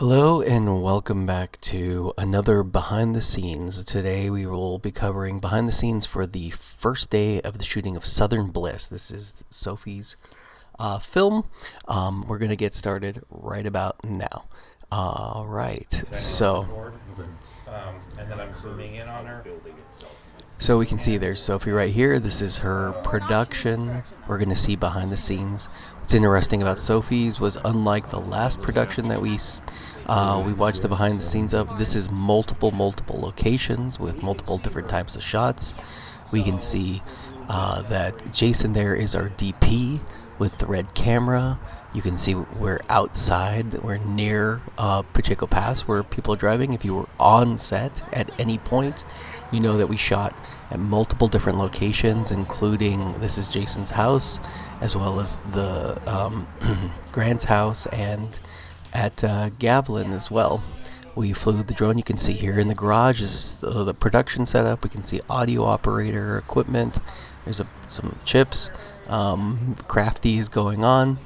Hello and welcome back to another behind the scenes. Today we will be covering behind the scenes for the first day of the shooting of Southern Bliss. This is Sophie's film. We're going to get started right about now. All right, so and then I'm zooming in on her. we can see there's Sophie right here. This is her production. We're going to see behind the scenes. What's interesting about Sophie's was, unlike the last production that we watched the behind the scenes of, this is multiple locations with multiple different types of shots. We can see that Jason there is our DP with the red camera. You can see we're outside, we're near Pacheco Pass where people are driving. If you were on set at any point, you know that we shot at multiple different locations, including this is Jason's house, as well as the Grant's house, and at Gavilan as well. We flew the drone. You can see here in the garage is the production setup. We can see audio operator equipment. There's some chips. Crafty is going on.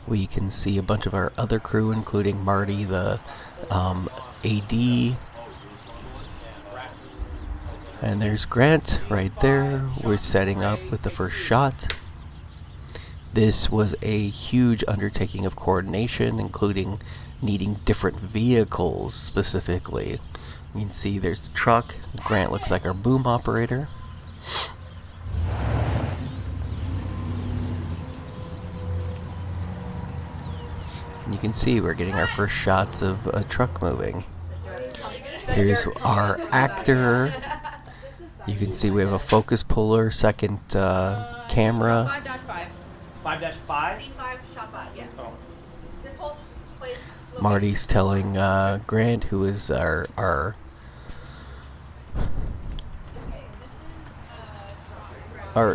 We can see a bunch of our other crew, including Marty, the AD. And there's Grant right there. We're setting up with the first shot. This was a huge undertaking of coordination, including needing different vehicles specifically. You can see there's the truck. Grant looks like our boom operator. And you can see we're getting our first shots of a truck moving. Here's our actor. You can see we have a focus puller, second camera. 5-5? C5, shot 5, yeah. Oh. This whole place. Marty's telling Grant, who is our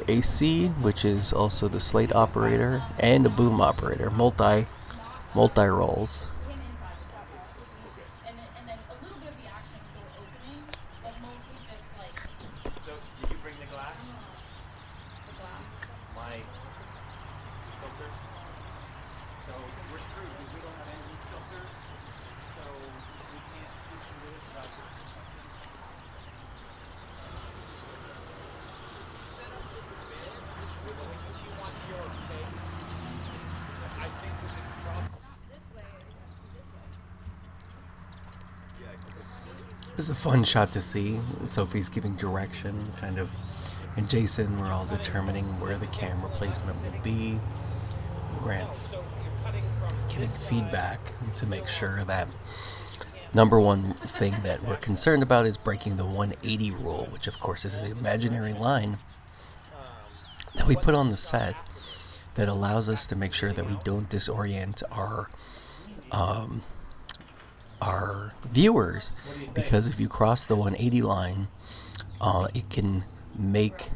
AC, which is also the slate operator and a boom operator, multi roles. So, did you bring the glass? My filters? So, we're screwed because we don't have any filters. So, we can't switch into this without She wants yours, okay? I think this is probably... It's a fun shot to see. Sophie's giving direction, kind of, and Jason, we're all determining where the camera placement will be. Grant's giving feedback to make sure that number one thing that we're concerned about is breaking the 180 rule, which of course is the imaginary line that we put on the set that allows us to make sure that we don't disorient our viewers, because if you cross the 180 line, it can make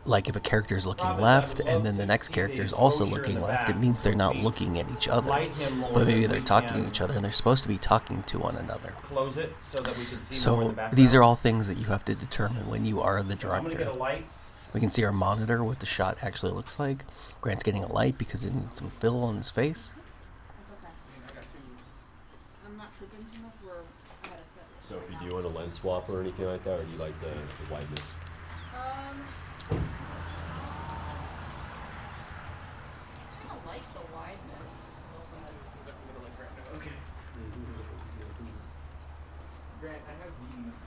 like if a character is looking left and then the next character is also looking left, it means they're not looking at each other, but maybe they're talking to each other and they're supposed to be talking to one another. Close it so that we can see So more in the background. these are all things that you have to determine when you are the I'm gonna get director. a light. We can see our monitor, what the shot actually looks like. Grant's getting a light because it needs some fill on his face. Sophie, do you want a lens swap or anything like that, or do you like the wideness? I don't like the wideness. Okay. Grant, I have these.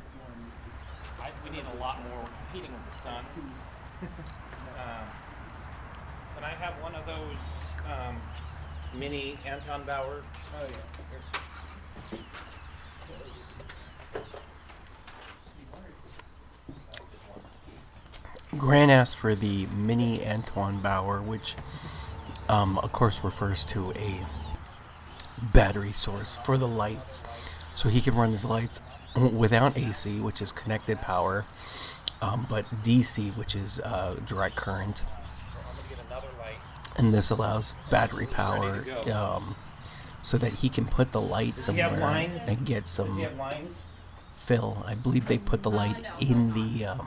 We need a lot more. We're competing with the sun. Can I have one of those mini Anton Bauer? Oh yeah. Grant asked for the mini Antoine Bauer, which of course refers to a battery source for the lights. So he can run his lights without AC, which is connected power, but DC, which is direct current. And this allows battery power, so that he can put the light somewhere and get some fill. I believe they put the light in the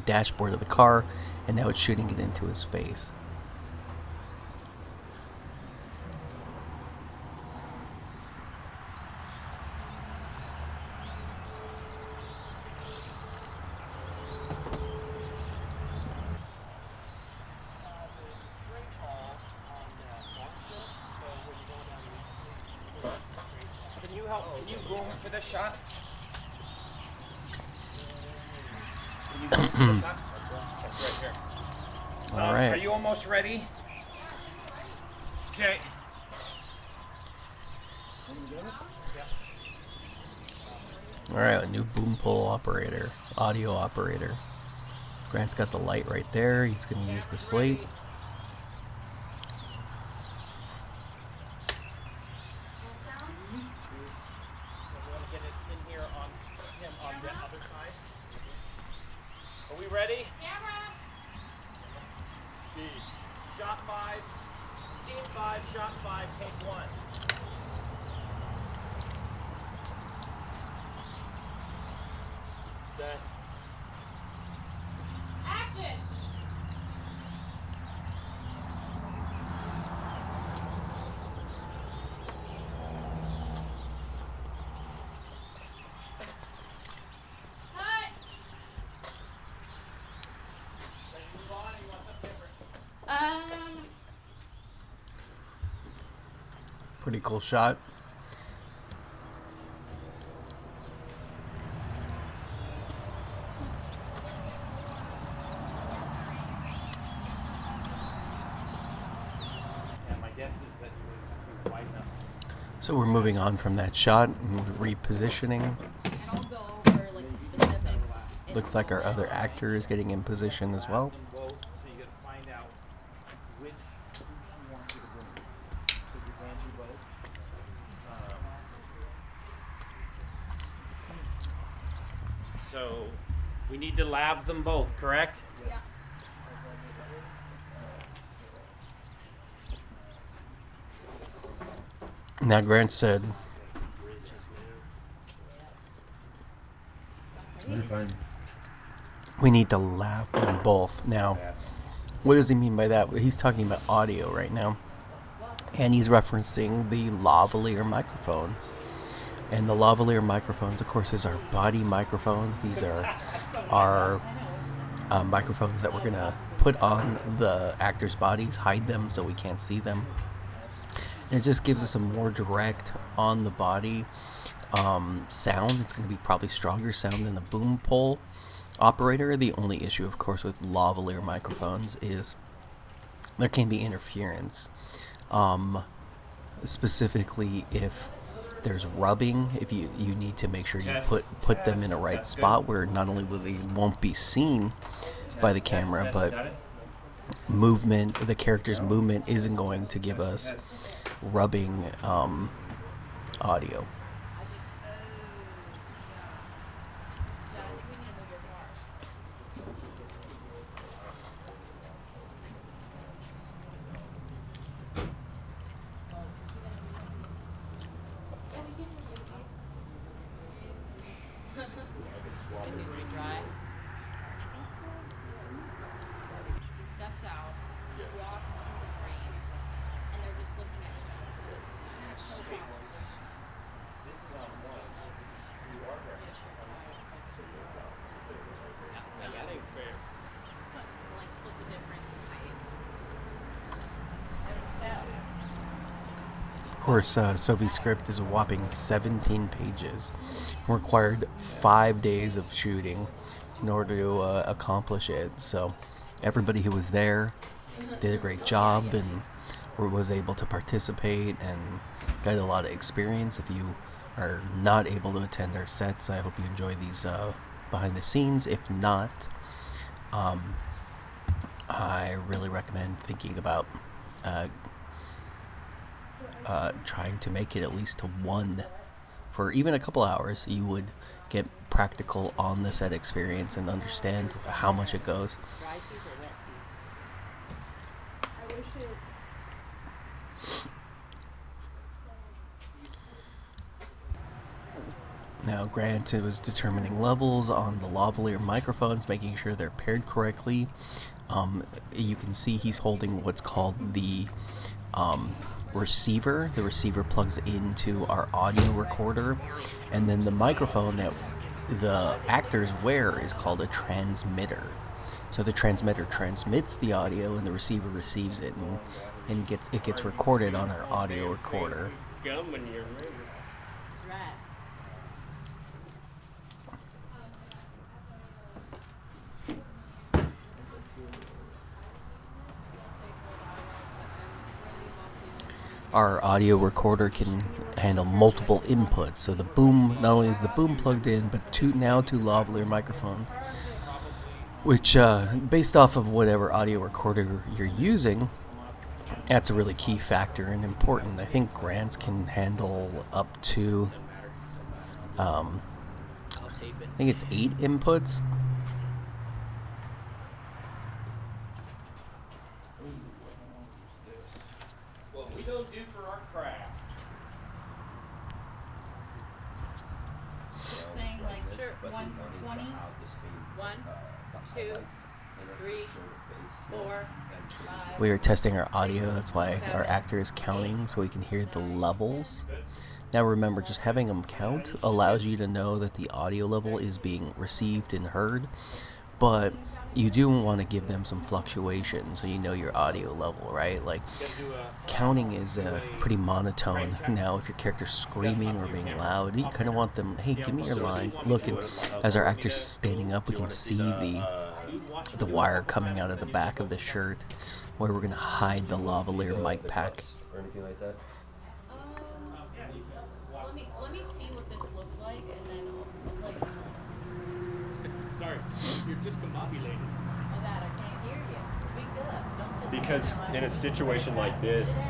dashboard of the car, and now it's shooting it into his face. help? Can you boom for this shot? Can you boom for this shot? Right here. All right. Are you almost ready? Okay. All right, a new boom pole operator, audio operator. Grant's got the light right there. He's going to use the slate. We want to get it in here on him on the other side. Are we ready? Camera. Speed. Shot 5. Scene 5. Shot 5. Take 1. Set. Action. Cut. Ready to move on? Or you want something different? Pretty cool shot. Yeah, my guess is that you would be wide enough. So we're moving on from that shot and repositioning. And I'll go over like the specifics. Looks like our other actor is getting in position as well. Them both, so you gotta find out which who she wants you to bring. Because you can do both. So we need to lab them both, correct? Yeah. Now Grant said, You're fine. we need to lab them both. Now, what does he mean by that? He's talking about audio right now. And he's referencing the lavalier microphones. And the lavalier microphones, of course, is our body microphones. These are our microphones that we're going to put on the actors' bodies, hide them so we can't see them. And it just gives us a more direct, on the body sound. It's going to be probably stronger sound than the boom pole operator. The only issue, of course, with lavalier microphones is there can be interference. Specifically if there's rubbing, if you need to make sure you put them in a right spot where not only will they won't be seen by the camera, but movement, the character's movement isn't going to give us rubbing audio. Dry. He steps out, walks in the frame, and they're just looking at each other. That ain't fair. Like split the difference in height. Of course, Sophie's script is a whopping 17 pages. Required 5 days of shooting in order to accomplish it. So everybody who was there did a great job and was able to participate and got a lot of experience. If you are not able to attend our sets, I hope you enjoy these behind the scenes. If not, I really recommend thinking about trying to make it at least to one for even a couple hours. You would get practical on the set experience and understand how much it goes. Now, Grant was determining levels on the lavalier microphones, making sure they're paired correctly. You can see he's holding what's called the receiver. The receiver plugs into our audio recorder, and then the microphone that the actors wear is called a transmitter. So the transmitter transmits the audio, and the receiver receives it, and gets recorded on our audio recorder. Gum when you're ready. Strat. Our audio recorder can handle multiple inputs, so the boom, not only is the boom plugged in, but two lavalier microphones, which, based off of whatever audio recorder you're using, that's a really key factor and important. I think Grants can handle up to, I think it's 8 inputs. What we don't do for our craft. Saying like 120. 1, 2, 3, 4, 5. We are testing our audio, that's why our actor is counting so we can hear the levels. Now remember, just having them count allows you to know that the audio level is being received and heard, but you do want to give them some fluctuation so you know your audio level, right? Like, counting is pretty monotone. Now, if your character's screaming or being loud, you kind of want them, hey, give me your lines. Look, and as our actor's standing up, we can see the wire coming out of the back of the shirt where we're going to hide the lavalier mic pack. Or anything like that? Let me see what this looks like, and then I'll tell you. Sorry, you're discombobulated. Oh, that I can't hear you. Speak up. Don't just Because say in a situation like this, it out.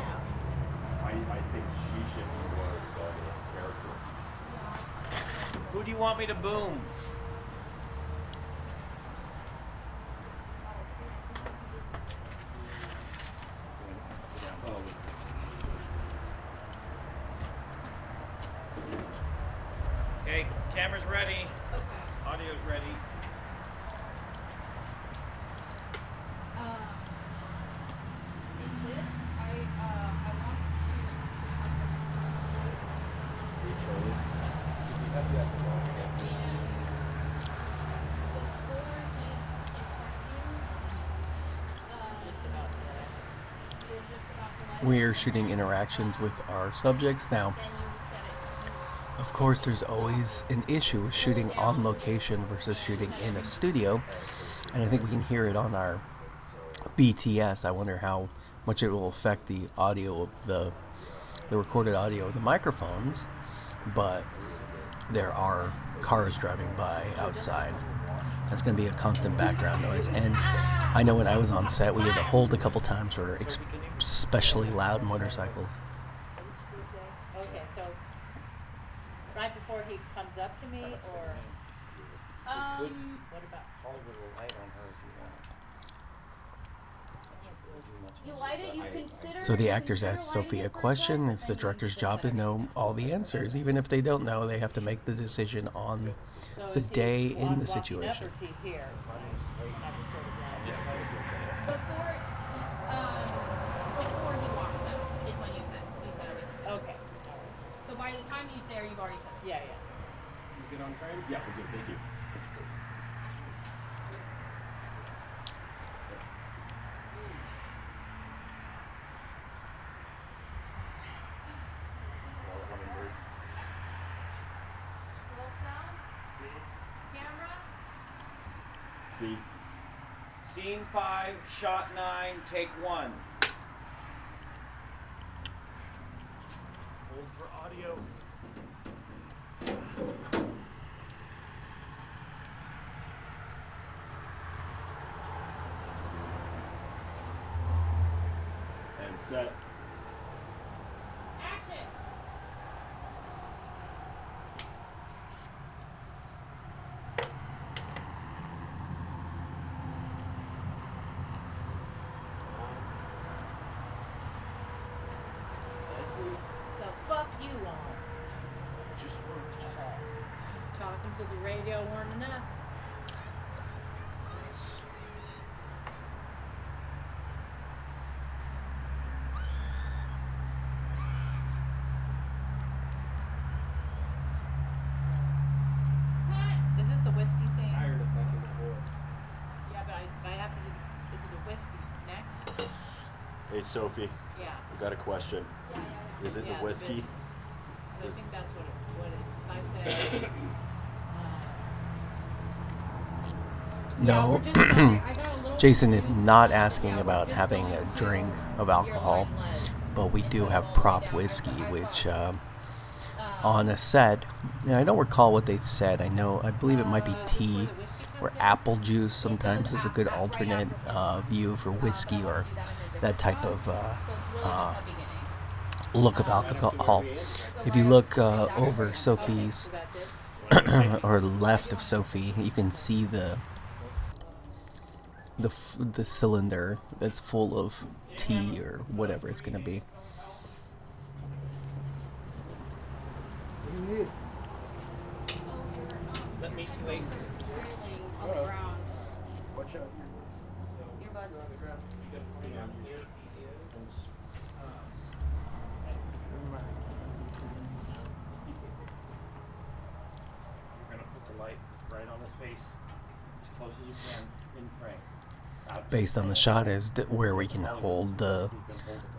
I think she should be more involved in the character. Who do you want me to boom? Okay, camera's ready. Okay. Audio's ready. In this, I want We are shooting interactions with our subjects now. Of course, there's always an issue with shooting on location versus shooting in a studio, and I think we can hear it on our BTS. I wonder how much it will affect the audio of the recorded audio of the microphones, but there are cars driving by outside. That's going to be a constant background noise, and I know when I was on set, we had to hold a couple times for especially loud motorcycles. Okay, so right before he comes up to me, or what about? you light it. You consider. So the actors ask Sophie a question. It's the director's job to know all the answers. Even if they don't know, they have to make the decision on So the is he day in the walking up situation. or is he here? Before he walks up is when you said everything. Okay. So by the time he's there, you've already said it. Yeah. You good on train? Yeah, we're good. Thank you. Roll sound. Camera. Speed. Scene 5, shot 9, take 1. Hold for audio. And set. Action. The fuck you want? Just for talk. Talking to the radio weren't enough. Is this the whiskey scene? Tired of fucking before. Yeah, but I have to do. Is it the whiskey next? Hey, Sophie, Yeah. I've got a question. Is it Yeah, the whiskey? business. I think that's what it is. I said, Yeah, we're No, just sorry. I got a little Jason is confused. not asking Yeah, we're about just having going a to drink of your alcohol, line led but we and do put it have all the way prop down. whiskey, I which propped. on a set, I don't recall what they said. I believe it might be is this where tea the whiskey or comes in? apple juice. It does Sometimes is a after good that, right alternate after finish. view for But whiskey I'm gonna or do that in a that different type spot. of So it's really just the beginning. look of Right after where alcohol. we ended, right? So If you right look exactly over right after. Sophie's So that's it? or left of Sophie, you can see the cylinder that's full of tea or whatever it's gonna be. Let me wait. Trailing on the ground. Watch out. Earbuds. You're gonna put the light right on his face, as close as you can, in frame. Based on the shot is where we can hold the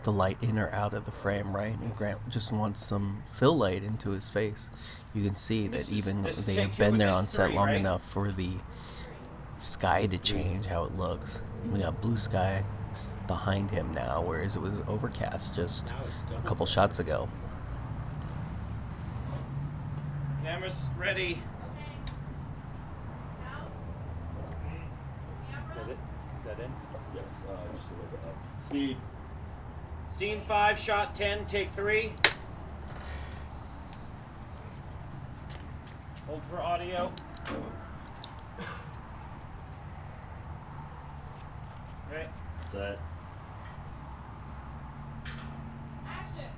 light in or out of the frame, right? And Grant just wants some fill light into his face. You can see that even this is they take have two been with there this on set three, long right? enough for the sky to change how it looks. We got blue sky behind him now, whereas it was overcast just a couple shots ago. Cameras ready. Is that it? Is that in? Yes, just a little bit up. Speed. Scene 5, shot 10, take 3. Hold for audio. Right. Set. Action.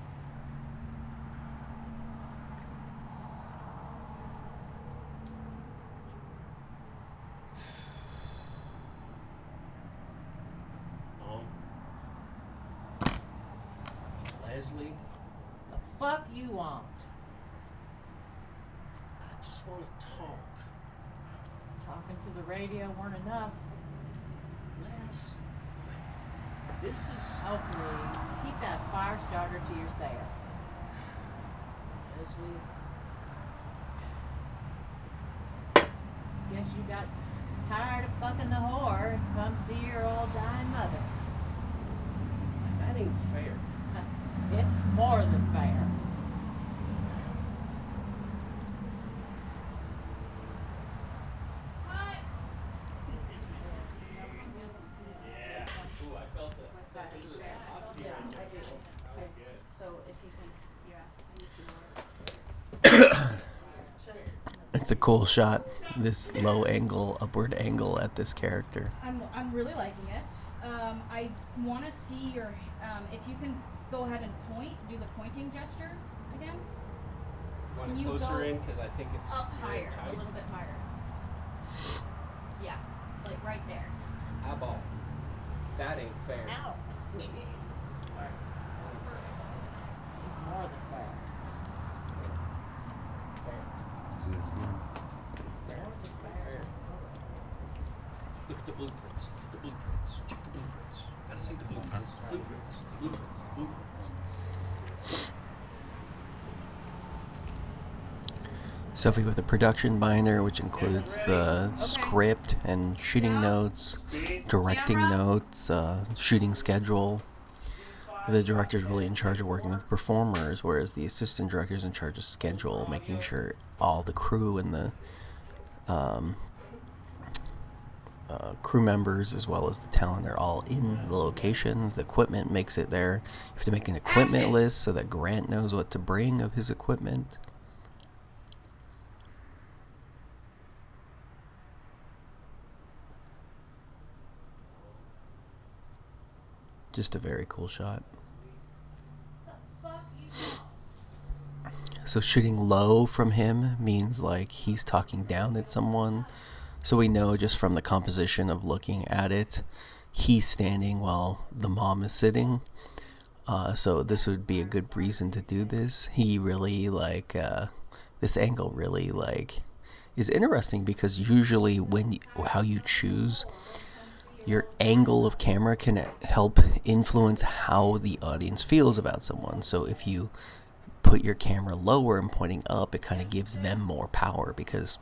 Leslie, The fuck you want? I just want to talk. Talking to the radio weren't enough. Les, this is Oh, please. Keep that fire starter to yourself. Leslie. Guess you got tired of fucking the whore and come see your old dying mother. That ain't fair. It's more than fair. Cut. Yeah. Ooh, I felt that. Yeah, I do. Okay. So if you can, It's a cool shot, this low angle, upward angle at this character. I'm really liking it. I want to see your, if you can go ahead and point, do the pointing gesture again. Want Can it you closer go in because I think it's Up really higher, tight. a little bit higher. Yeah, like right there. Eyeball. That ain't fair. Ow. It's more than fair. Look at the blueprints. Look at the blueprints. Check the blueprints. Gotta see the blueprints. Blueprints. Blueprints. Blueprints. Sophie with a production binder, which includes the script and shooting notes, directing notes, shooting schedule. The director's really in charge of working with performers, whereas the assistant director's in charge of schedule, making sure all the crew and the crew members as well as the talent are all in the locations. The equipment makes it there. You have to make an equipment list so that Grant knows what to bring of his equipment. Just a very cool shot. So shooting low from him means like he's talking down at someone. So we know just from the composition of looking at it, he's standing while the mom is sitting. So this would be a good reason to do this. He really this angle really is interesting because usually how you choose your angle of camera can help influence how the audience feels about someone. So if you put your camera lower and pointing up, it kind of gives them more power, because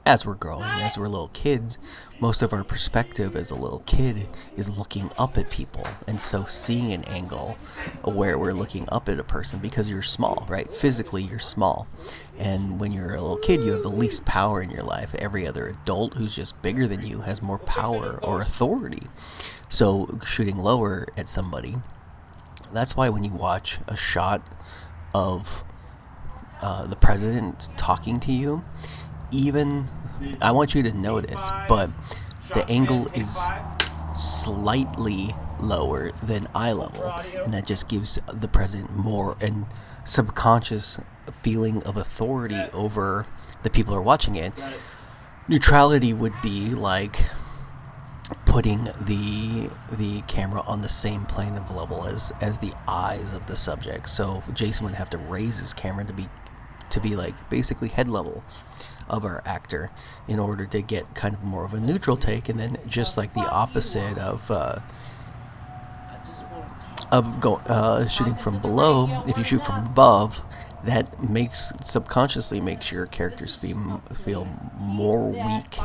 as we're growing, as we're little kids, most of our perspective as a little kid is looking up at people. And so seeing an angle where we're looking up at a person, because you're small, right? Physically, you're small. And when you're a little kid, you have the least power in your life. Every other adult who's just bigger than you has more power or authority. So shooting lower at somebody, that's why when you watch a shot of the president talking to you, even, I want you to notice, but the angle is slightly lower than eye level, and that just gives the president more and subconscious feeling of authority over the people who are watching it. Neutrality would be like putting the camera on the same plane of level as the eyes of the subject. So Jason would have to raise his camera to be like basically head level of our actor in order to get kind of more of a neutral take, and then just like the opposite of shooting from below. If you shoot from above, that subconsciously makes your characters feel more weak.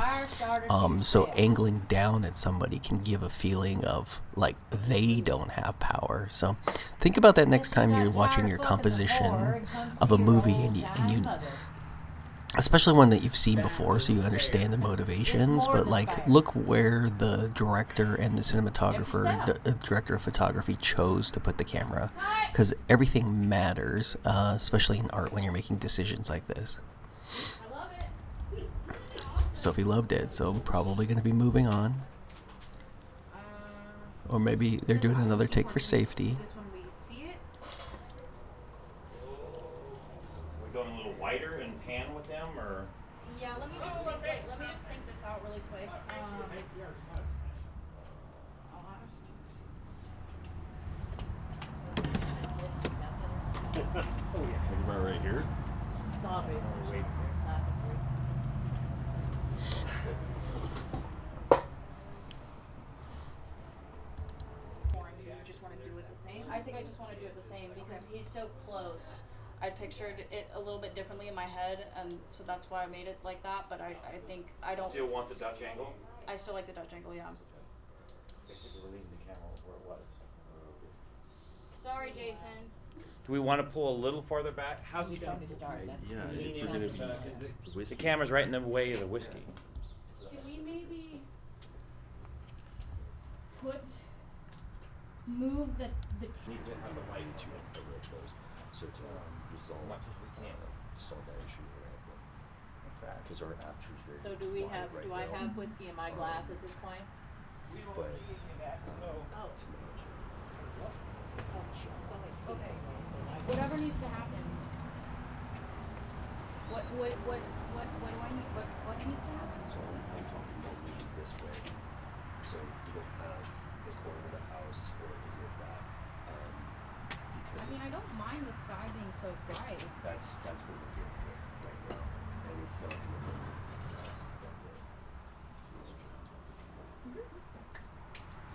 So angling down at somebody can give a feeling of like they don't have power. So think about that next time you're watching your composition of a movie, and you especially one that you've seen before, so you understand the motivations, but like look where the director and the cinematographer, the director of photography, chose to put the camera, because everything matters, especially in art when you're making decisions like this. I love it. Sophie loved it, so probably going to be moving on, or maybe they're doing another take for safety. Is this when we see it? We're going a little wider and pan with them, or? Yeah, let me just think this out really quick. I'll ask Oh yeah. Like about right here. It's obvious. Wait. You just want to do it the same? I think I just want to do it the same because he's so close. I pictured it a little bit differently in my head, and so that's why I made it like that. But I think I don't. Still want the Dutch angle? I still like the Dutch angle, yeah. Basically, we're leaving the camera where it was. Sorry, Jason. Do we want to pull a little farther back? How's he Tell gonna? me to start then. Yeah, Lean if we're into gonna the- 'cause be the whiskey. camera's right in the way of the whiskey. Can we maybe move the Need to have the light too overexposed, so to as resolve much as we can. solve that issue because our aperture is very So do we wide have, right do I now. have whiskey in my glass at this point? But Oh. to manage Okay. Whatever needs to happen. What do I need? What needs to happen? so I'm talking more leaning this way, so you don't have the corner of the house or any of that, because I mean, I don't mind the sky being so bright. that's what we're getting at right now, and it's not gonna look that good.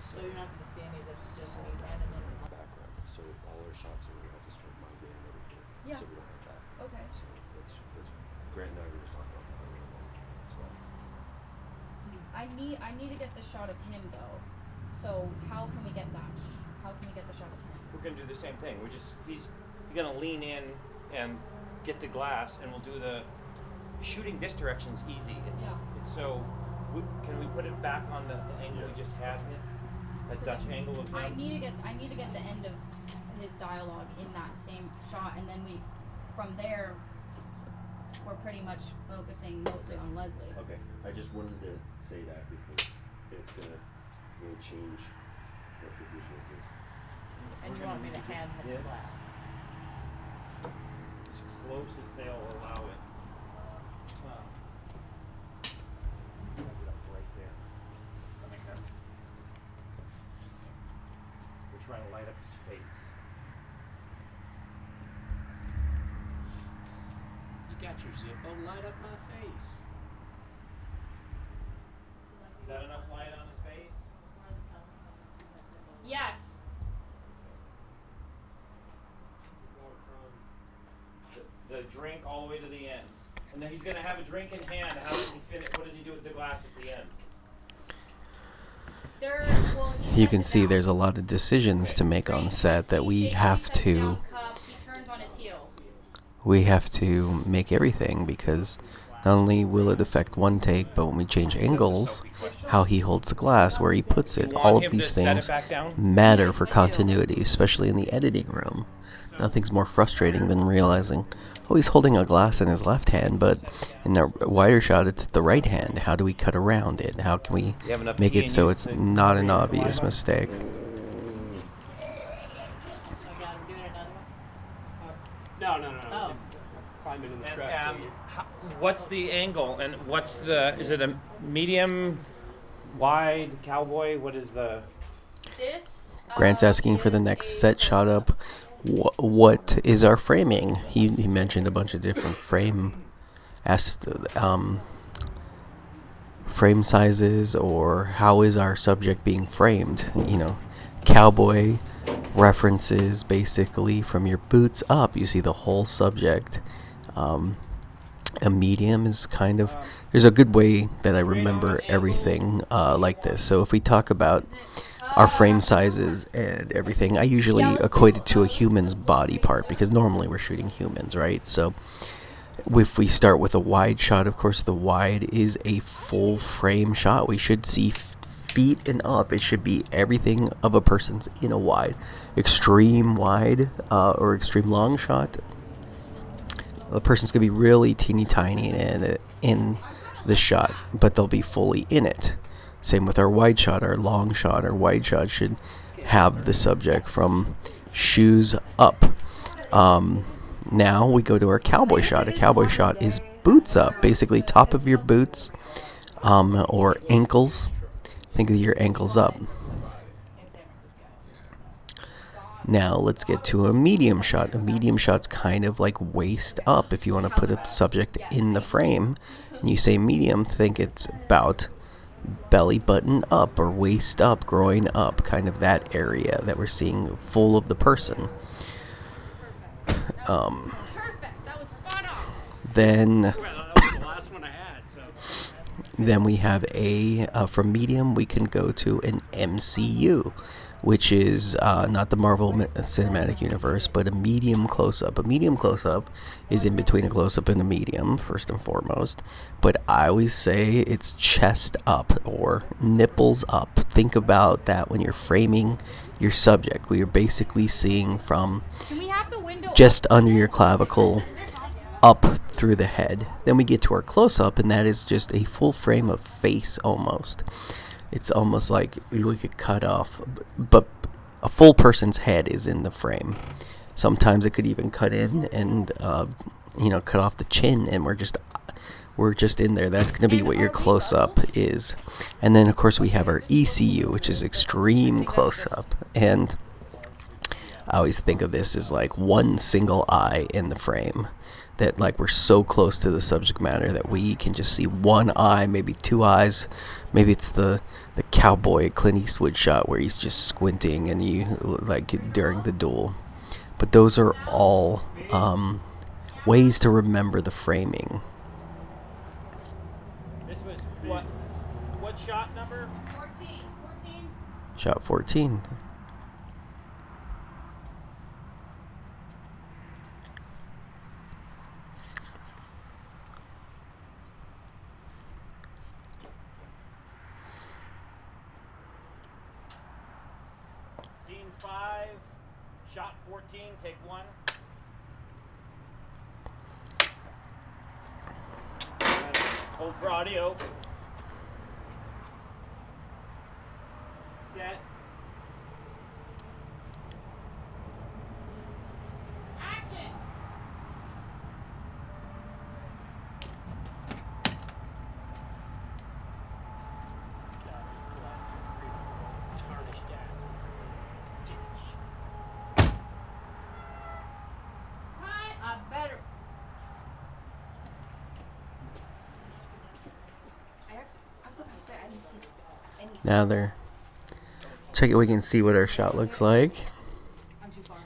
So you're not gonna see any of this, just me and then. Background, so all our shots are gonna have to start migrating over here, Yeah. so we don't have that. Okay. So that's Grant and I were just talking about that earlier as well. I need to get the shot of him though. So how can we get that? How can we get the shot of him? We're gonna do the same thing. He's gonna lean in and get the glass, and we'll do the shooting this direction's easy. It's so. Can we put it back on the angle we just had? That Dutch angle of him. I need to get the end of his dialogue in that same shot, and then from there, we're pretty much focusing mostly on Leslie. Okay, I just wanted to say that because it's gonna really change what the visuals is. And you want me to hand him the Yes. glass? As close as they'll allow it. Right there. That makes sense. We're trying to light up his face. You got your Zippo, light up my face. Is that enough light on his face? Yes. Going from drink all the way to the end. And then he's gonna have a drink in hand. How does he finish? What does he do with the glass at the end? You can see there's a lot of decisions to make on set that we have to make everything, because not only will it affect one take, but when we change angles, how he holds the glass, where he puts it, all of these things matter for continuity, especially in the editing room. Nothing's more frustrating than realizing, oh, he's holding a glass in his left hand, but in the wider shot, it's the right hand. How do we cut around it? How can we make it so it's not an obvious mistake? Oh, God, I'm doing another one? No. Oh. Climbing in the And, truck. what's the angle? And what's the? Is it a medium, wide, cowboy? What is the? This. Grant's asking for the next set shot up. What is our framing? He mentioned a bunch of different frame sizes, or how is our subject being framed. You know, cowboy references basically from your boots up. You see the whole subject. A medium is kind of, there's a good way that I remember everything like this. So if we talk about our frame sizes and everything, I usually equate it to a human's body part, because normally we're shooting humans, right? So if we start with a wide shot, of course the wide is a full frame shot. We should see feet and up. It should be everything of a person's in a wide. Extreme wide or extreme long shot, the person's going to be really teeny tiny in the shot, but they'll be fully in it. Same with our wide shot. Our long shot, our wide shot should have the subject from shoes up. Now we go to our cowboy shot. A cowboy shot is boots up, basically top of your boots or ankles. Think of your ankles up. Now let's get to a medium shot. A medium shot's kind of like waist up. If you want to put a subject in the frame and you say medium, think it's about belly button up or waist up, groin up, kind of that area that we're seeing full of the person. Perfect. That was spot on. Then Well, that was the last one I had, so. Then we have from medium we can go to an MCU, which is not the Marvel Cinematic Universe, but a medium close-up. A medium close-up is in between a close-up and a medium, first and foremost. But I always say it's chest up or nipples up. Think about that when you're framing your subject. We are basically seeing from Can we have the window just under your clavicle up through the head. Then we get to our close-up, and that is just a full frame of face almost. It's almost like we could cut off, but a full person's head is in the frame. Sometimes it could even cut in and cut off the chin, and we're just in there. That's going to be what your close-up is. And then of course we have our ECU, which is extreme close-up, and I always think of this as like one single eye in the frame. That like we're so close to the subject matter that we can just see one eye, maybe two eyes. Maybe it's the cowboy Clint Eastwood shot where he's just squinting and you like during the duel. But those are all ways to remember the framing. This was what shot number? 14. Shot 14. Scene 5, shot 14, take 1. Hold for audio. Set. Action. Tarnished ass. Ditch. Cut. I better. I was about to say I didn't see any. Now there. Check it. We can see what our shot looks like. I'm too far.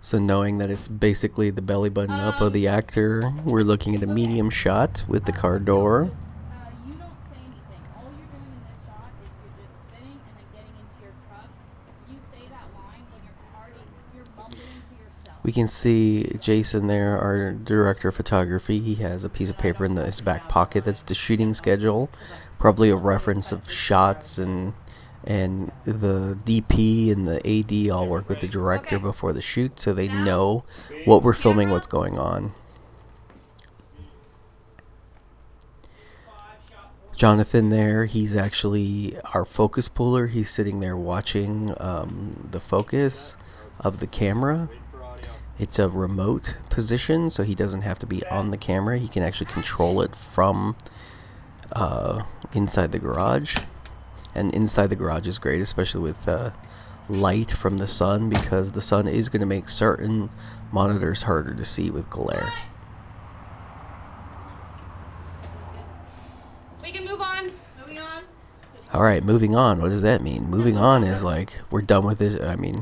So knowing that it's basically the belly button up of the actor, we're looking at a medium shot with the car door. You don't say anything. All you're doing in this shot is you're just spinning and then getting into your truck. You say that line when you're mumbling to yourself. We can see Jason there, our director of photography. He has a piece of paper in his back pocket that's the shooting schedule, probably a reference of shots, and the DP and the AD all work with the director before the shoot, so they know what we're filming, what's going on. Jonathan there, he's actually our focus puller. He's sitting there watching the focus of the camera. It's a remote position, so he doesn't have to be on the camera. He can actually control it from inside the garage. And inside the garage is great, especially with light from the sun, because the sun is going to make certain monitors harder to see with glare. We can move on. Moving on. Alright, moving on. What does that mean? Moving on is like, we're done with this. I mean,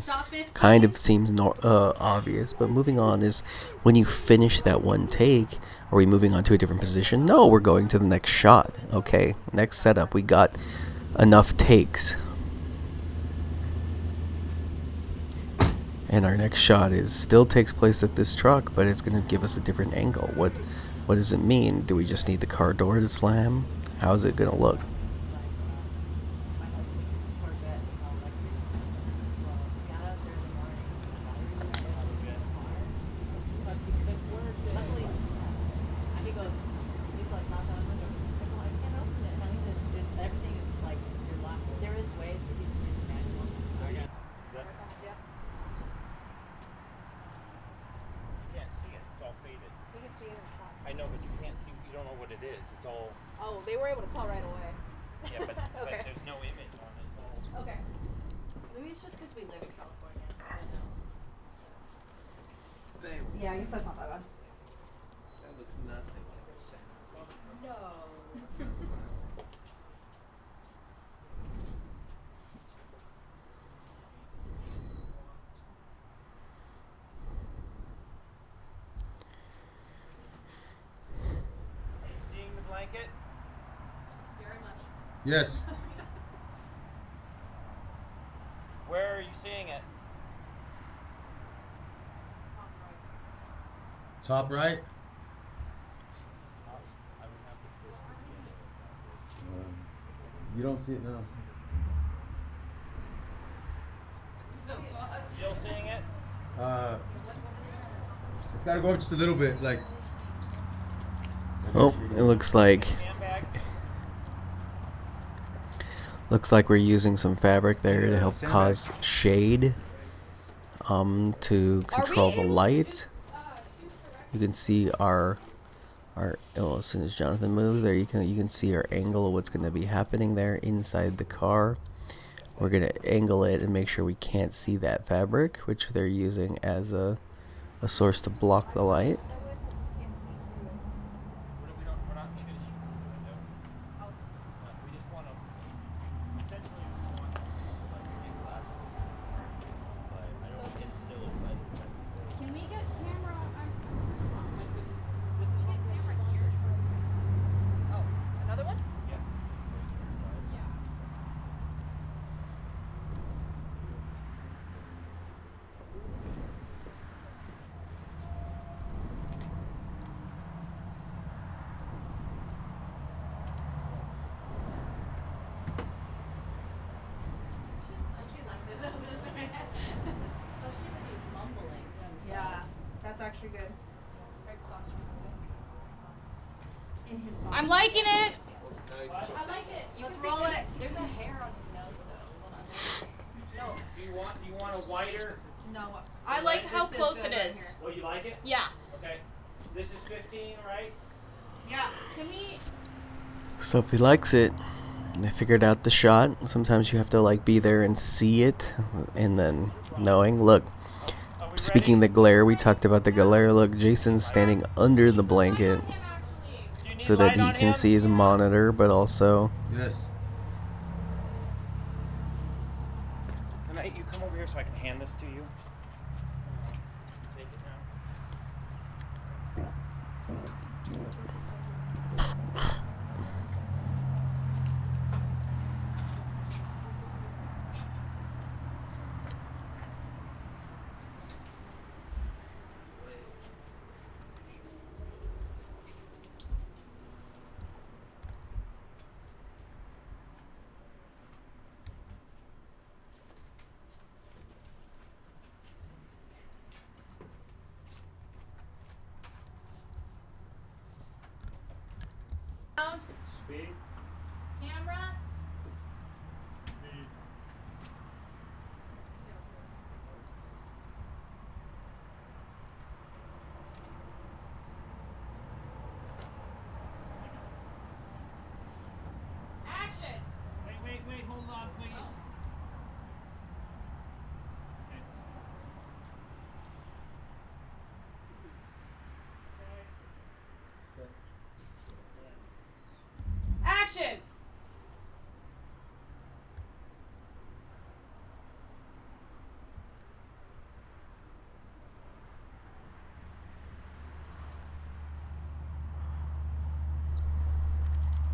kind of seems obvious, but moving on is when you finish that one take. Are we moving on to a different position? No, we're going to the next shot. Okay, next setup. We got enough takes. And our next shot still takes place at this truck, but it's going to give us a different angle. What does it mean? Do we just need the car door to slam? How is it going to look? I know, but you can't see. You don't know what it is. It's all. Oh, they were able to tell right away. Yeah, but, Okay. but there's no image on it. It's all. Okay. Maybe it's just because we live in California. I don't know. Yeah, I guess that's not that bad. That looks nothing like a sentence. No. Are you seeing the blanket? Very much. Yes. Where are you seeing it? Top right. You don't see it now. Still seeing it? It's got to go up just a little bit, like. Oh, it looks like Handbag? we're using some fabric there to help cause shade to control the light. You can see our as soon as Jonathan moves there, you can see our angle of what's going to be happening there inside the car. We're going to angle it and make sure we can't see that fabric, which they're using as a source to block the light. We're not just going to shoot through the window. We just want to. Essentially, we want to get glass. But I don't get silhouette. Can we get camera? Oh, another one? Yeah. Yeah. Actually like this, I was gonna say. Especially if he's mumbling to himself. Yeah, that's actually good. It's very claustrophobic. In his thoughts. I'm liking it. I like it. Let's can roll see it. There's a hair on his nose though. Hold on. No, Do you want a wider? no. I like how This close good it right is. here. Oh, you like it? Yeah. Okay. This is 15, right? Yeah. Can we? Sophie likes it. They figured out the shot. Sometimes you have to like be there and see it, and then knowing. Look, Are we speaking ready? the glare, we talked about the glare. Look, Jason's standing under the blanket Do you need so that light he on can him? see his monitor, but also Yes. Can you come over here so I can hand this to you? Speed. Camera. Action! Wait, hold on, please. Action!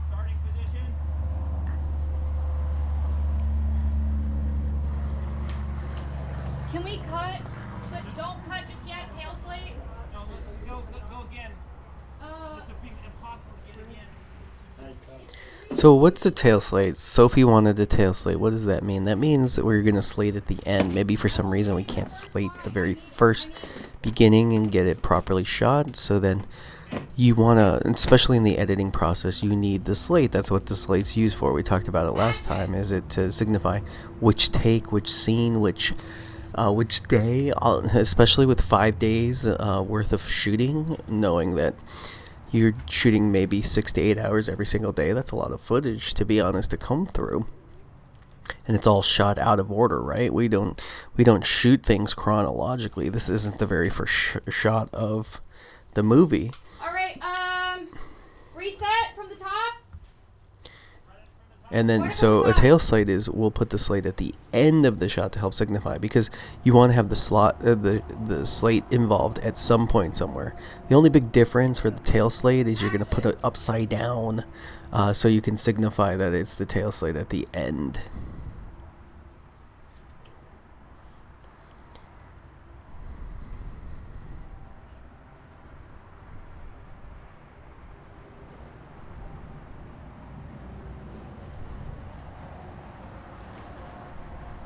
Starting position. Can we cut? But don't cut just yet. Tail slate. No, go again. Uh, This would be impossible to get again. So what's the tail slate? Sophie wanted the tail slate. What does that mean? That means that we're going to slate at the end. Maybe for some reason we can't slate the very first beginning and get it properly shot. So then you want to, especially in the editing process, you need the slate. That's what the slate's used for. We talked about it last time. Is it to signify which take, which scene, which day, especially with 5 days worth of shooting, knowing that you're shooting maybe 6 to 8 hours every single day. That's a lot of footage, to be honest, to comb through. And it's all shot out of order, right? We don't shoot things chronologically. This isn't the very first shot of the movie. all right. Reset from the top. And then, so a tail slate is, we'll put the slate at the end of the shot to help signify, because you want to have the slate involved at some point somewhere. The only big difference for the tail slate is you're going to put it upside down, so you can signify that it's the tail slate at the end.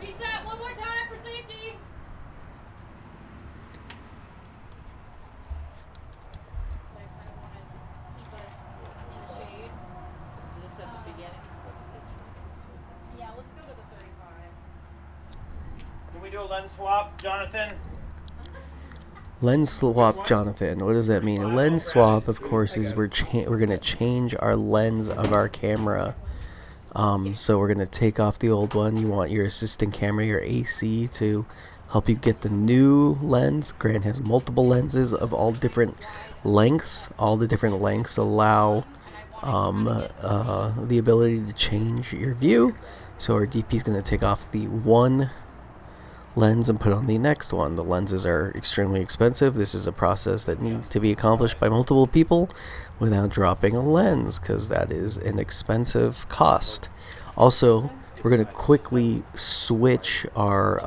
Reset one more time for safety. I kind of want to keep us in the shade. Just at the beginning. Yeah, let's go to the 35. Can we do a lens swap, Jonathan? Lens swap, Jonathan. What does that mean? A lens swap, of course, is we're going to change our lens of our camera. So we're going to take off the old one. You want your assistant camera, your AC, to help you get the new lens. Grant has multiple lenses of all different lengths. All the different lengths allow the ability to change your view. So our DP is going to take off the one lens and put on the next one. The lenses are extremely expensive. This is a process that needs to be accomplished by multiple people without dropping a lens, because that is an expensive cost. Also, we're going to quickly switch our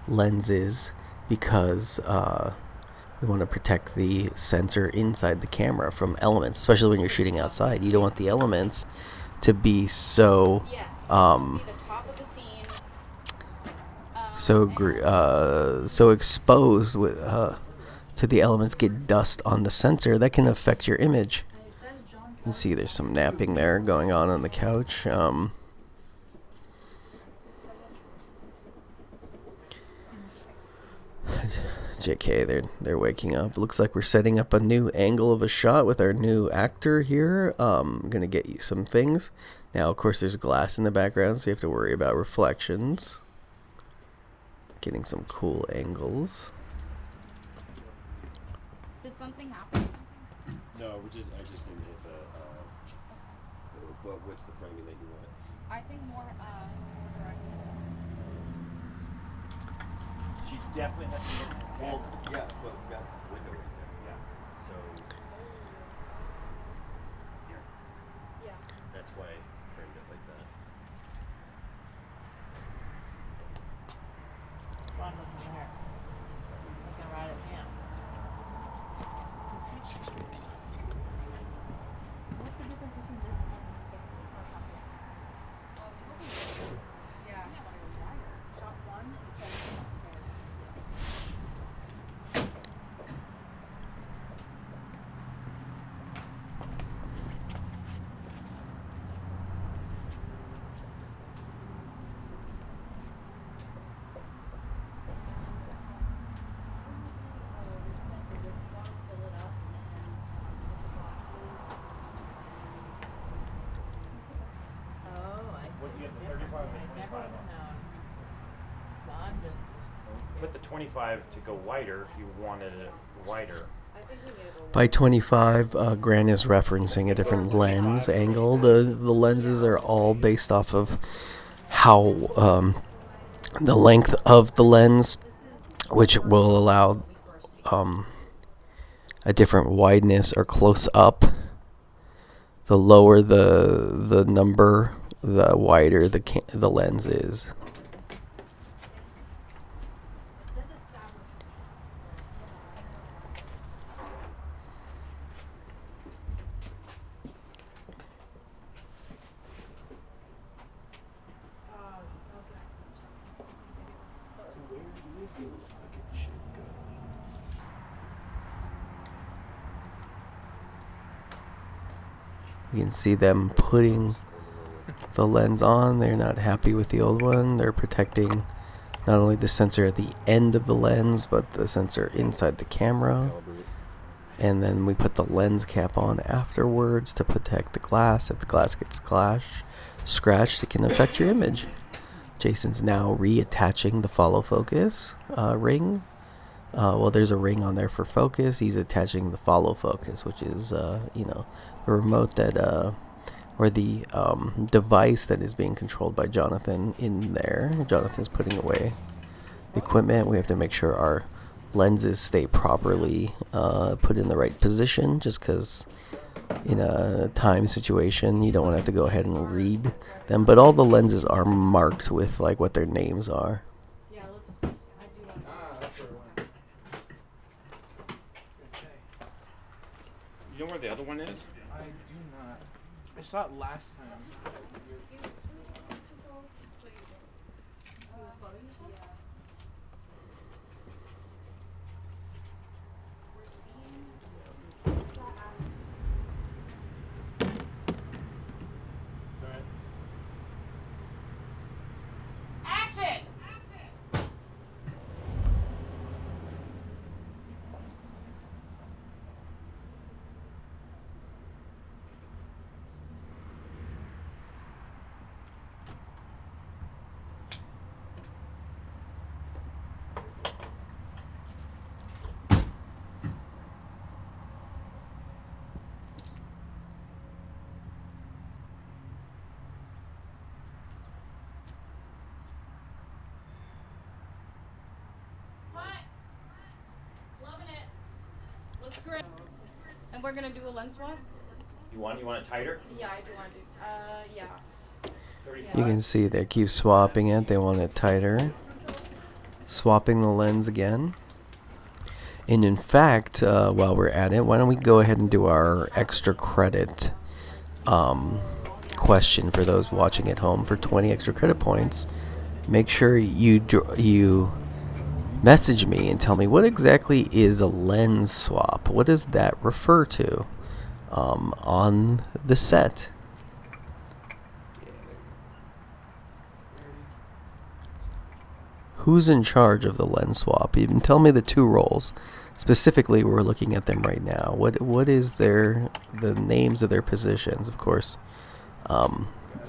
lenses because we want to protect the sensor inside the camera from elements, especially when you're shooting outside. You don't want the elements to be so Yes. Be the top of the scene. so exposed with to the elements, get dust on the sensor that can affect your image. You can see there's some napping there going on the couch. JK, they're waking up. Looks like we're setting up a new angle of a shot with our new actor here. I'm gonna get you some things. Now, of course, there's glass in the background, so you have to worry about reflections. Getting some cool angles. Did something happen? No, I just didn't hit the. What's the framing that you want? I think more directed. She definitely has to look. Well, yeah, but we got the window right there. Yeah. So here, Yeah. that's why I framed it like that. Ron looking at her. I was gonna write it down. What's the difference between this and I was hoping. Yeah. Shot one instead of shot two. 25 and I never 25 have on. known. So I'm just. Put the 25 to go wider if you wanted it wider. I think we need to go. By 25, Grant is referencing a different lens angle. The lenses are all based off of how the length of the lens, which will allow a different wideness or close up. The lower the number, the wider the lens is. I was gonna ask you to check. I think it was close. Where do you feel like it should go? You can see them putting the lens on. They're not happy with the old one. They're protecting not only the sensor at the end of the lens, but the sensor inside the camera. And then we put the lens cap on afterwards to protect the glass. If the glass gets scratched, it can affect your image. Jason's now reattaching the follow focus ring. Well, there's a ring on there for focus. He's attaching the follow focus, which is, the remote that, or the device that is being controlled by Jonathan in there. Jonathan's putting away the equipment. We have to make sure our lenses stay properly put in the right position, just because in a time situation you don't want to have to go ahead and read them. But all the lenses are marked with like what their names are. Yeah, let's. I do want to. That's where it went. You know where the other one is? I do not. I saw it last time. Action! Loving it. Looks great. And we're gonna do a lens swap? You want it tighter? Yeah, I do want to do. Yeah. 35. You can see they keep swapping it. They want it tighter. Swapping the lens again. And in fact, while we're at it, why don't we go ahead and do our extra credit question for those watching at home for 20 extra credit points. Make sure you message me and tell me what exactly is a lens swap. What does that refer to on the set? Who's in charge of the lens swap? Even tell me the two roles. Specifically, we're looking at them right now. What is the names of their positions? Of course,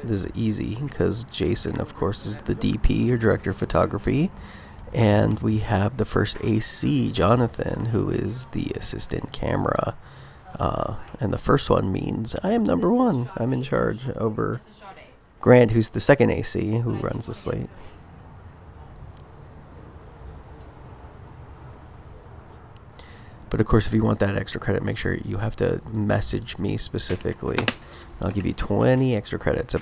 this is easy because Jason, of course, is the DP or director of photography, and we have the first AC, Jonathan, who is the assistant camera. And the first one means I am number one. I'm in charge over This is shot 8. Grant, who's the second AC, who runs the slate. But of course, if you want that extra credit, make sure you have to message me specifically. I'll give you 20 extra credits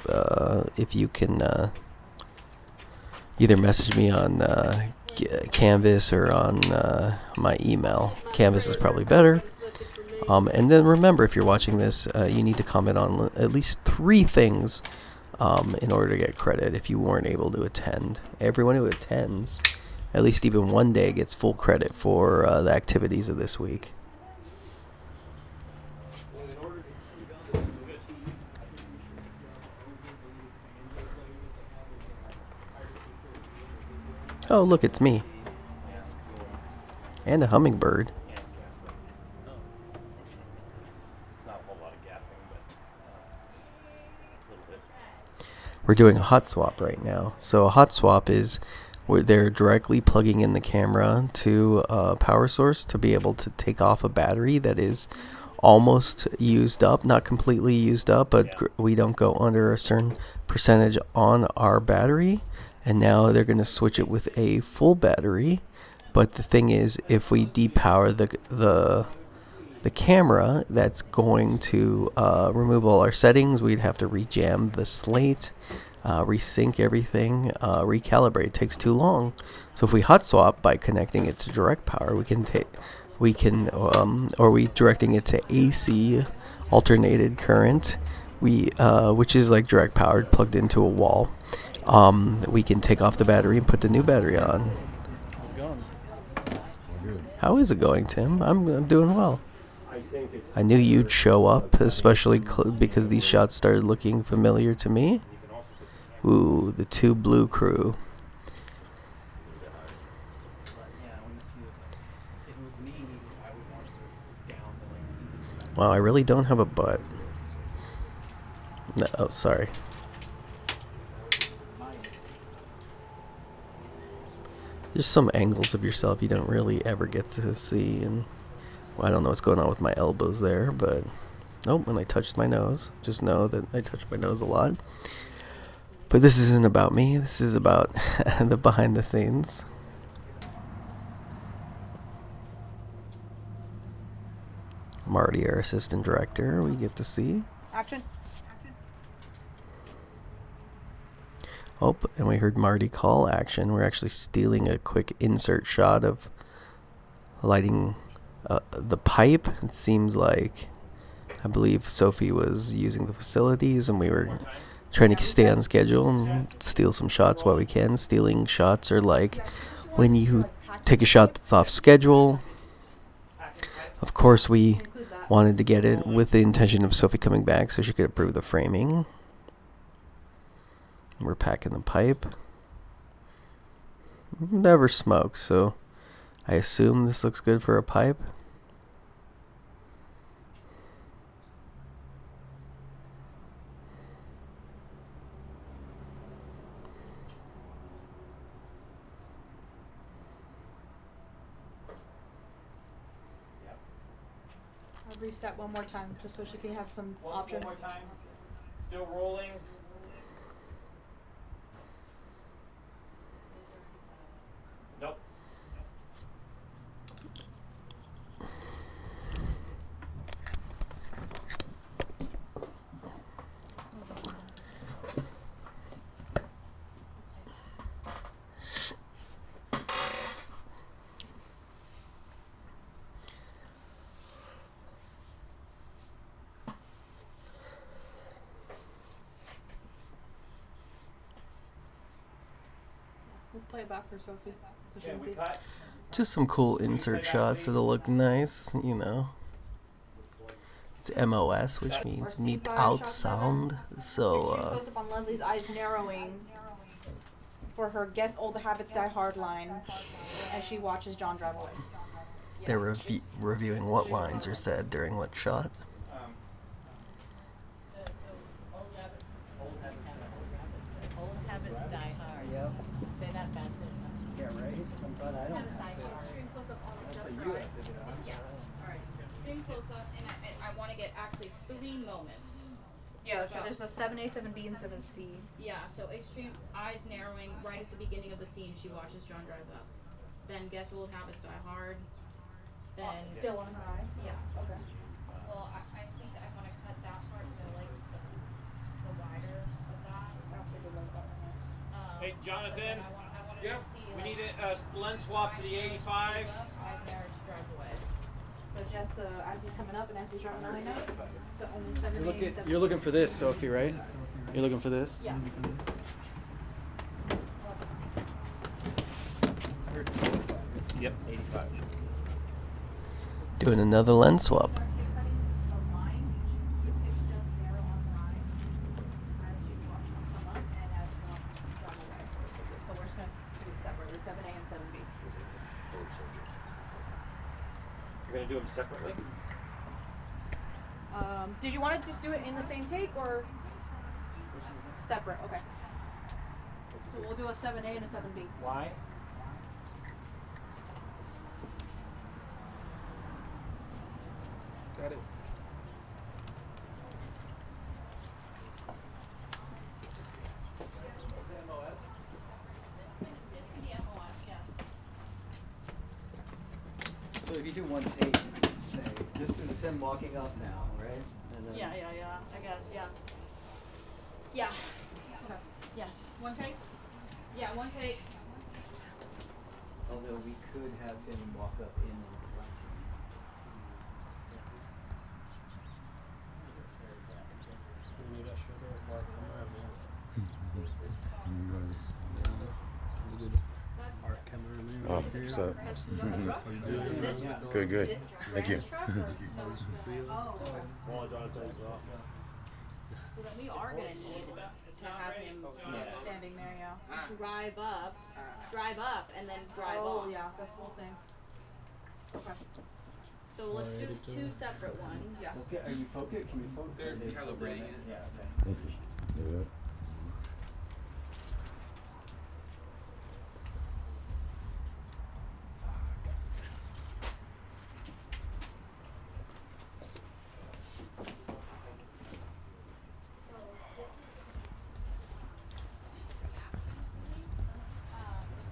if you can either message me on Canvas or on my email. Canvas is probably better. And then remember, if you're watching this, you need to comment on at least 3 things in order to get credit if you weren't able to attend. Everyone who attends at least even one day gets full credit for the activities of this week. Oh, look, it's me. And a hummingbird. And gaffing. Not a whole lot of gaffing, but a little bit. we're doing a hot swap right now. So a hot swap is where they're directly plugging in the camera to a power source to be able to take off a battery that is almost used up, not completely used up, but we don't go under a certain percentage on our battery. And now they're going to switch it with a full battery. But the thing is, if we depower the camera, that's going to remove all our settings. We'd have to rejam the slate, resync everything, recalibrate. It takes too long. So if we hot swap by connecting it to direct power, or we directing it to AC, alternated current, which is like direct power plugged into a wall. We can take off the battery and put the new battery on. How's it going? How is it going, Tim? I'm doing well. I think it's. I knew you'd show up, especially because these shots started looking familiar to me. Ooh, the two blue crew. Yeah, I want to see if it was me, I would want to go down to like see the Wow, I really don't have a butt. No, oh, sorry. mine. There's some angles of yourself you don't really ever get to see, and well, I don't know what's going on with my elbows there, but when I touched my nose, just know that I touch my nose a lot. But this isn't about me. This is about the behind the scenes. Marty, our assistant director, we get to see. Action. Oh, and we heard Marty call action. We're actually stealing a quick insert shot of lighting the pipe. It seems like, I believe Sophie was using the facilities and we were trying to stay on schedule and steal some shots while we can. Stealing shots are like when you take a shot that's off schedule. Of course, we wanted to get it with the intention of Sophie coming back so she could approve the framing. We're packing the pipe. Never smoked, so I assume this looks good for a pipe. I'll reset one more time just so she can have some One options. more time. Still rolling. Nope. Let's play it back for Sophie. So she Okay, can we see. cut. Just some cool insert shots that'll look nice, you know. It's MOS, which means meet out sound. Extreme So, close up on Leslie's eyes narrowing for her guess old habits die hard line as she watches John drive away. they're reviewing what lines are said during what shot. Old habits die hard. Yep. Say that faster. Yeah, right? I'm glad I don't have to. Extreme close up on That's just a her you eyes. did it, huh? Yeah. Alright. Extreme close up, and I want to get actually 3 moments. Yeah, so there's a 7A, 7B, and 7C. Yeah, so extreme eyes narrowing right at the beginning of the scene. She watches John drive up. Then guess old habits die hard. Then Still on her eyes? yeah. Okay. Well, I think I want to cut that part to like the wider of that. Hey, Jonathan. I wanted Yep. to see We like, need a blend swap to the 85. up, eyes narrowed, she drives away. So just as he's coming up and as he's driving behind us, so only 7A and 7B. You're looking for this, Sophie, right? You're looking for this? Yeah. Yep, 85. Doing another lens swap. You're gonna do them separately? Did you want to just do it in the same take or? Separate. Okay. So we'll do a 7A and a 7B. Why? Got it. So if you do one take, you could say, this is him walking up now, right? And then Yeah. I guess. Yeah. Yeah. Okay. Yes. One take. Yeah, one take. Although we could have him walk up in and reflection. Oh, so good, good. Thank you. So then we are gonna need to have him Standing there. Yeah. drive up, and then drive Oh off. yeah. The full thing. Okay. So let's do two separate ones. Yeah. Okay, are you focused? Can we focus? They're calibrating it. Yeah. Thank you. Yeah.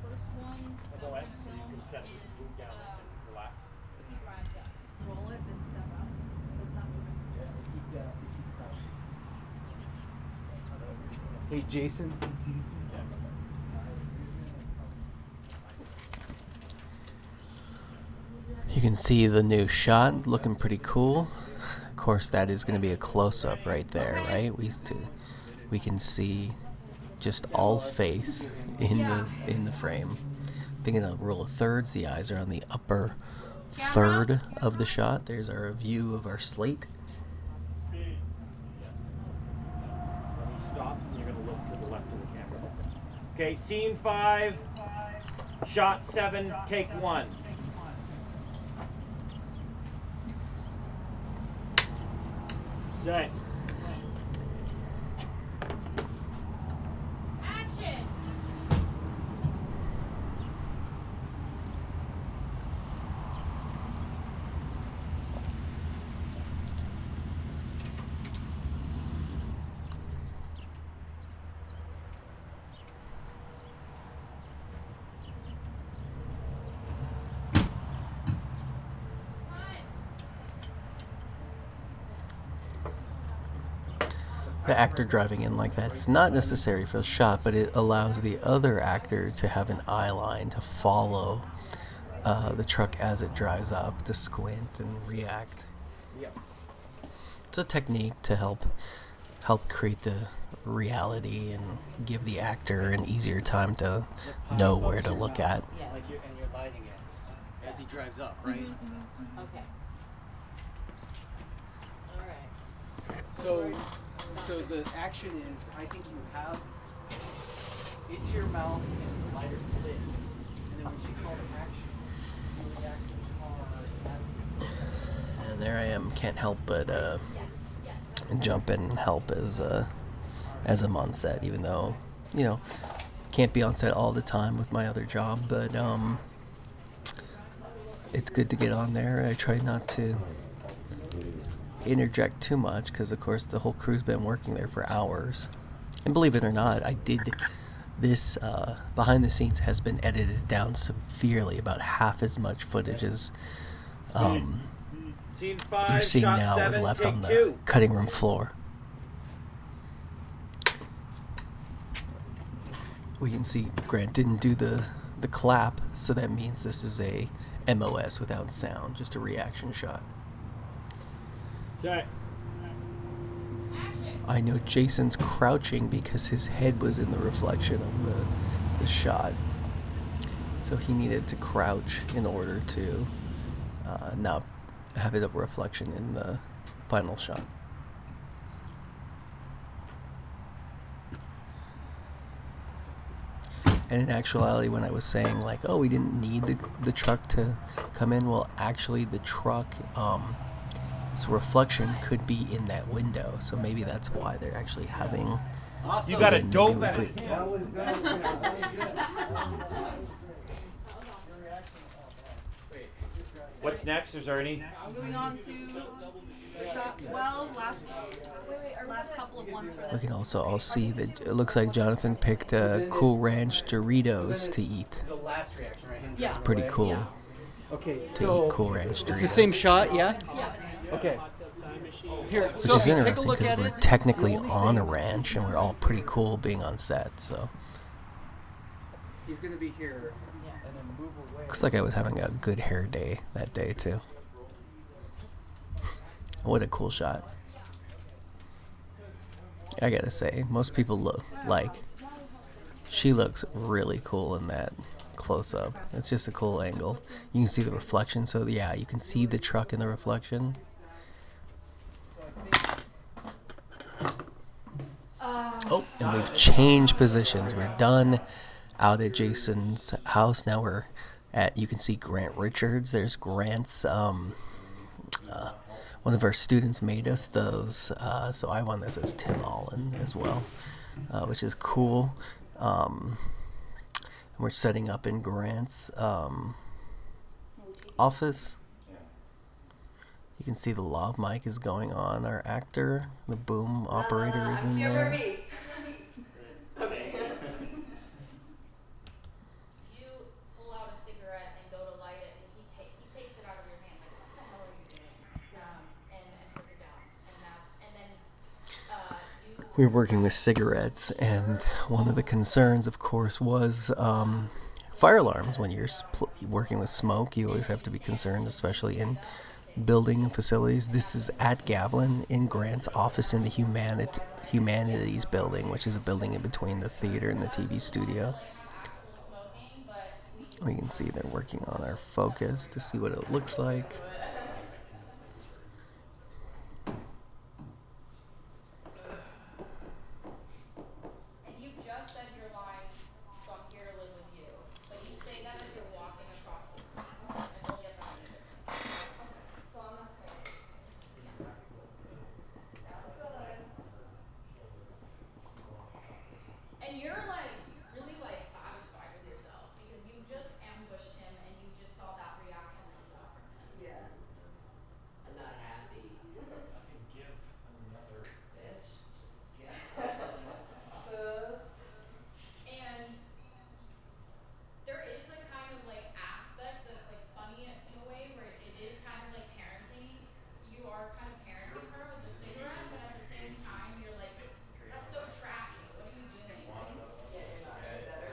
First one, MOS, so you can set it, move down and relax. drive up. Roll it and step up. It's not moving. Hey, Jason. You can see the new shot looking pretty cool. Of course, that is going to be a close-up right there, right? We can see just all face in the frame. Thinking of rule of thirds, the eyes are on the upper third of the shot. There's our view of our slate. When he stops, and you're going to look to the left of the camera. Okay, scene 5, shot 7, take 1. Set. Action! The actor driving in like that, it's not necessary for the shot, but it allows the other actor to have an eye line to follow the truck as it drives up, to squint and react. Yep. It's a technique to help create the reality and give the actor an easier time to know where to look at. Yeah. Like you're lighting it as he drives up, right? Okay. All right. So the action is, I think you have into your mouth and the lighter's lit, and then when she calls action, you react to the car as And there I am, can't help but jump in and help as I'm on set, even though, can't be on set all the time with my other job, but it's good to get on there. I try not to interject too much because, of course, the whole crew's been working there for hours. And believe it or not, I did this behind the scenes has been edited down severely, about half as much footage as Scene 5, you're seeing shot now 7, was left take on the 2. cutting room floor. We can see Grant didn't do the clap, so that means this is a MOS without sound, just a reaction shot. Set. I know Jason's crouching because his head was in the reflection of the shot. So he needed to crouch in order to not have it a reflection in the final shot. And in actuality, when I was saying like, oh, we didn't need the truck to come in, well, actually the truck, its reflection could be in that window. So maybe that's why they're actually having Awesome. You got a Maybe dope if at we- it. That was dope. What's next? Is there any? Moving on to shot 12, last couple of ones for We this. can also all see that it looks like Jonathan picked Cool Ranch Doritos to eat. The last reaction, right? Hands Yeah. up. Pretty cool Yeah. Okay, to so eat Cool Ranch it's Doritos. the same shot, yeah? Yeah. Okay. Here, Which is Sophie, take a interesting look because at we're it. technically The only on a thing- ranch and we're all pretty cool being on set. So He's gonna be here and then move away. looks like I was having a good hair day that day too. What a cool shot! I gotta say, most people look like she looks really cool in that close up. It's just a cool angle. You can see the reflection. So yeah, you can see the truck in the reflection. Oh, and we've changed positions. We're done out at Jason's house. Now we're at, you can see Grant Richards. There's Grant's, one of our students made us those. So I won this as Tim Allen as well, which is cool. We're setting up in Grant's office. You can see the lav mic is going on. Our actor, the boom operator, is in there. You pull out a cigarette and go to light it, and he takes it out of your hand, like, what the hell are you doing? And puts it down. And then you We were working with cigarettes, and one of the concerns, of course, was fire alarms. When you're working with smoke, you always have to be concerned, especially in building and facilities. This is at Gavilan in Grant's office in the Humanities building, which is a building in between the theater and the TV studio. We can see they're working on our focus to see what it looks like. And you just said your line, so I'm here to live with you. But you say that as you're walking across the room, and we'll get that in a different. So I'm not saying. And you're like, really like satisfied with yourself because you just ambushed him and you just saw that reaction that you got from him. Yeah. I'm not happy. Bitch, just get And there is a kind of like aspect that's like funny in a way where it is kind of like parenting. You are kind of parenting her with the cigarette, but at the same time you're like, that's so trashy. What are you doing? Yeah, you're not any better.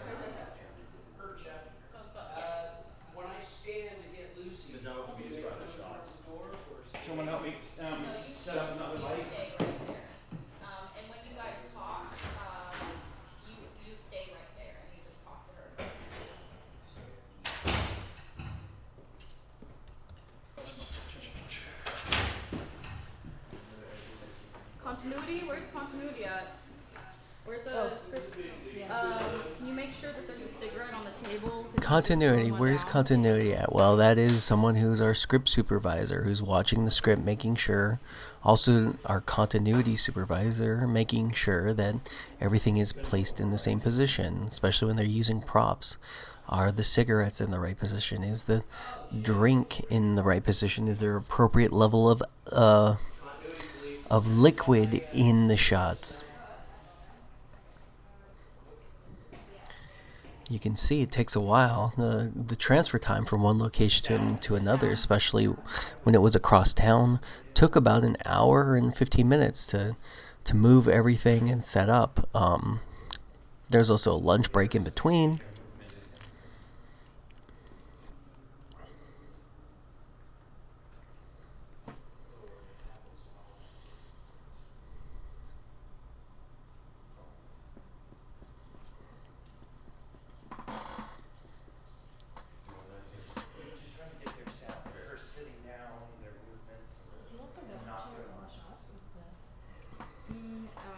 Her check. So, but yes. When I stand to get Lucy. Is that what we describe the shots? Someone help me. No, you Set up another you light. stay right there. And when you guys talk, you stay right there and you just talk to her. Continuity? Where's continuity at? Where's script? Can you make sure that there's a cigarette on the table? 'Cause Continuity, one where's down. continuity at? Well, that is someone who's our script supervisor, who's watching the script, making sure. Also, our continuity supervisor, making sure that everything is placed in the same position, especially when they're using props. Are the cigarettes in the right position? Is the drink in the right position? Is there appropriate level of liquid in the shots? You can see it takes a while. The transfer time from one location to another, especially when it was across town, took about an hour and 15 minutes to move everything and set up. There's also a lunch break in between.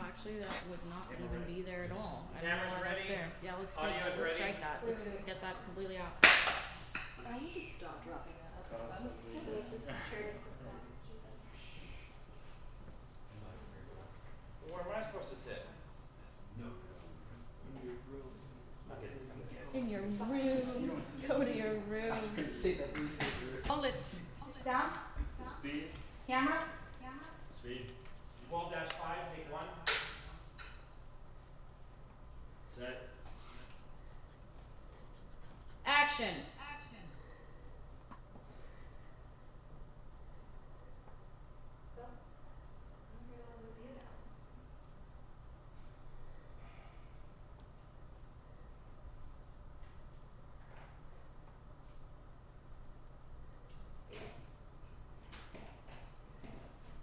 Actually, that would not even be there at all. I don't know Cameras why that's ready? there. Yeah, let's take Audio's that. Let's ready? strike that. Let's get that completely out. I need to stop dropping that. That's all. I'm okay with this chair. Where am I supposed to sit? Camera? Speed. 12-5, take 1. Set. Action.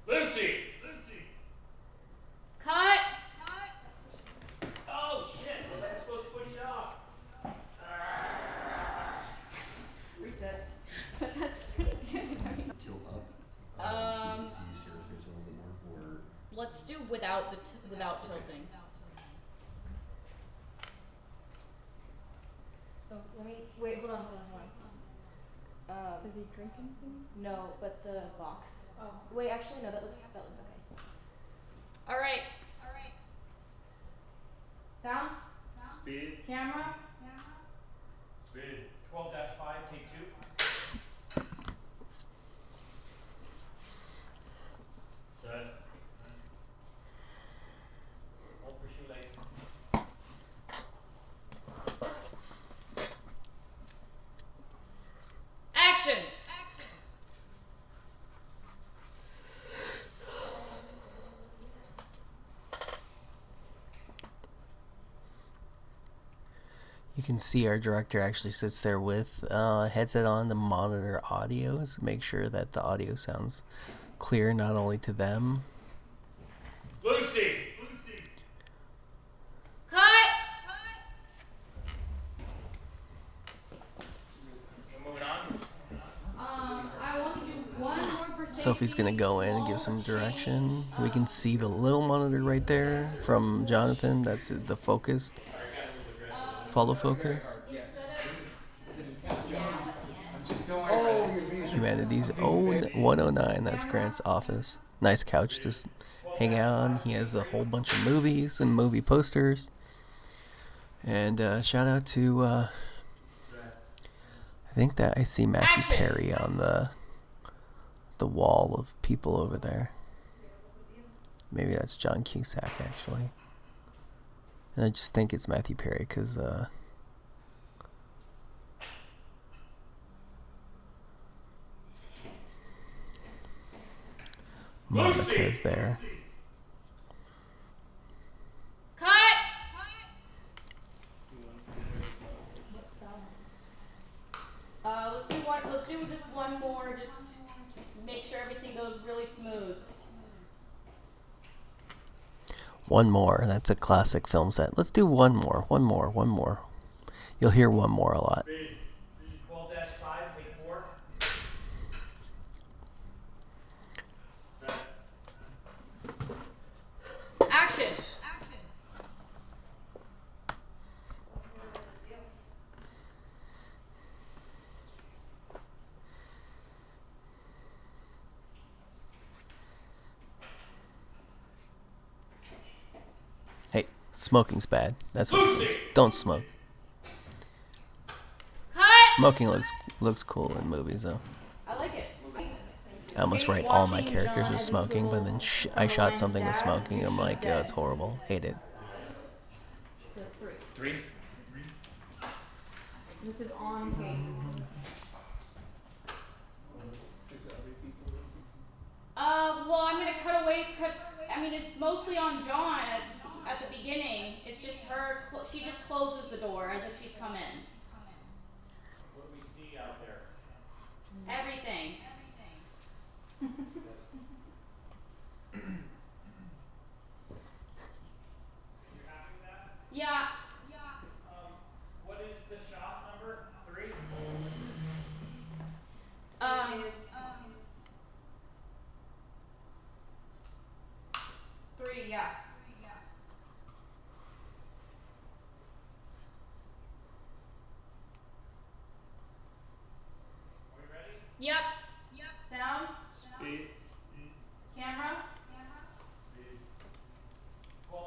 Lucy! Cut. Oh, shit. I was supposed to push it off. Reset. But that's pretty good. Tilt up. Um, So you see her face a little bit more, or Let's do without without tilting. Oh, let me wait. Hold on. Does he drink anything? No, but the box. Oh. Wait, actually, no. That looks okay. All right. Sound? speed. Camera? Speed. 12-5, take 2. Set. Hold for shoelace. Action. You can see our director actually sits there with a headset on to monitor audios, make sure that the audio sounds clear not only to them. Lucy! Cut. We're moving on. I want to do one more for Sophie's gonna go in and give some direction. We can see the little monitor right there from Jonathan. That's the focused. Follow focus. Humanity's own 109. That's Grant's office. Nice couch to hang out on. He has a whole bunch of movies and movie posters. And shout out to I think that I see Matthew Perry on the wall of people over there. Maybe that's John Cusack actually. And I just think it's Matthew Perry because Monica's there. Cut. Let's do one. Let's do just one more. Just make sure everything goes really smooth. One more. That's a classic film set. Let's do one more. One more. You'll hear one more a lot. 12-5, take 4. Action. Hey, smoking's bad. That's what it is. Don't smoke. Cut. Smoking looks cool in movies though. I like it. I almost write all my characters with smoking, but then I shot something with smoking. I'm like, yeah, it's horrible. Hate it. So 3. 3. This is on page. Well, I'm gonna cut away. I mean, it's mostly on John at the beginning. It's just her. She just closes the door as if she's come in. What do we see out there? Everything. You're happy with that? Yeah. What is the shot number? 3? Um. 3, yeah. Are we ready? Yep. Sound? Speed. Camera? Speed. 12-3,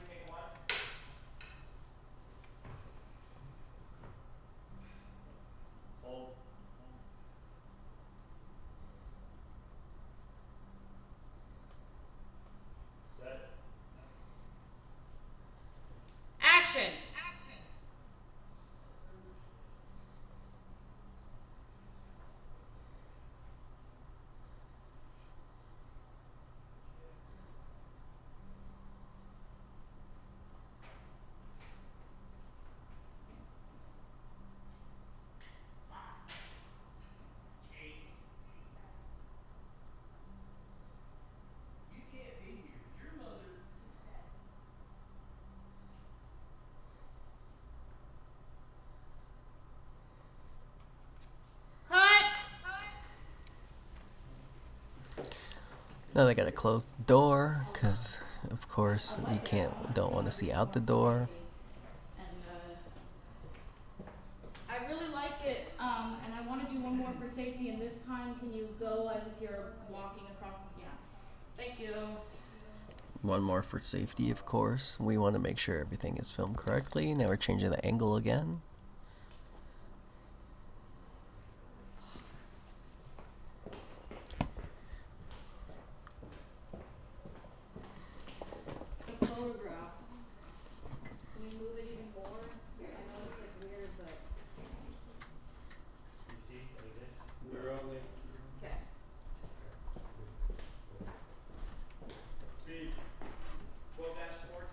take 1. Hold. Now they gotta close the door, because of course you don't want to see out the door. And I really like it, and I want to do one more for safety. And this time, can you go as if you're walking across? Yeah. Thank you. One more for safety, of course. We want to make sure everything is filmed correctly. Now we're changing the angle again. The photograph. Can we move it even more? I know it's like weird, but. We're only. Okay. Speed. 12-4,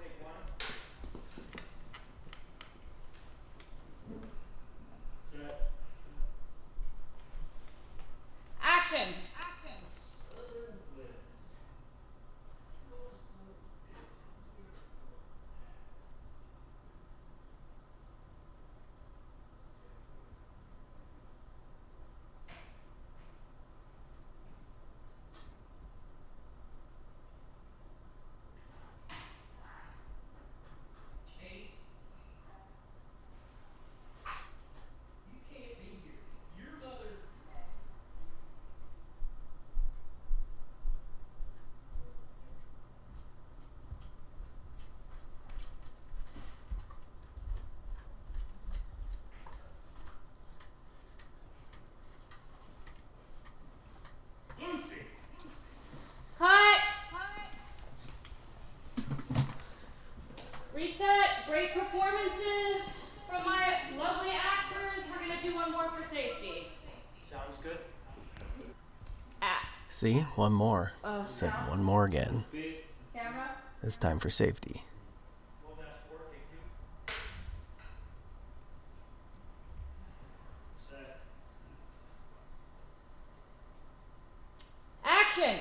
take 1. Set. Action. Cut. Reset. Great performances from my lovely actors. We're gonna do one more for safety. Sounds good. See? One more. Said one more again. Camera. This time for safety. 12-4, take 2. Set. Action.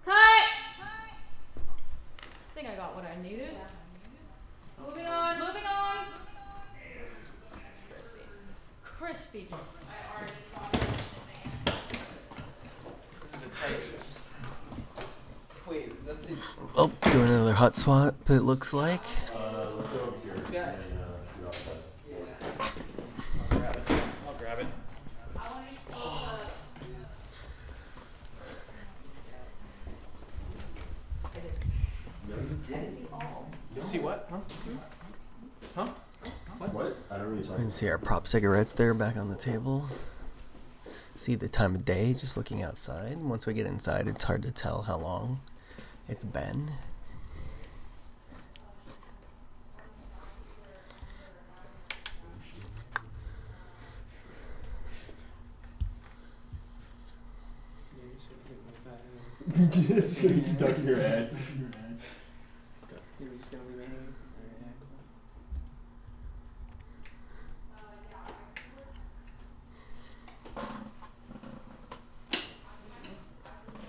Cut. I think I got what I needed. Moving on. It's crispy. This is a crisis. Wait, let's see. Oh, doing another hot swap, it looks like. Let's go over here. Yeah. And, you're outside. I'll grab it. See what? Huh? What? I don't really You can see our prop cigarettes there back on the table. See the time of day just looking outside. Once we get inside, it's hard to tell how long it's been. It's gonna be stuck in your head. You're just gonna leave it hanging?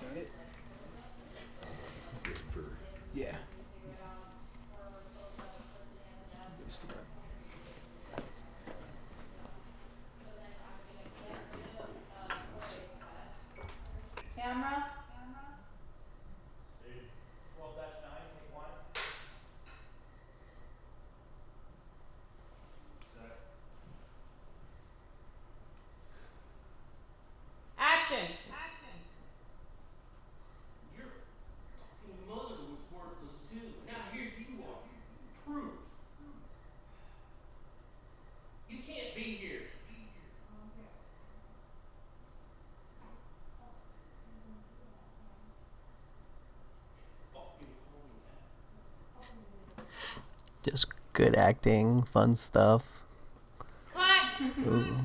Got it? Yeah. Camera. Just good acting, fun stuff. Cut! Ooh.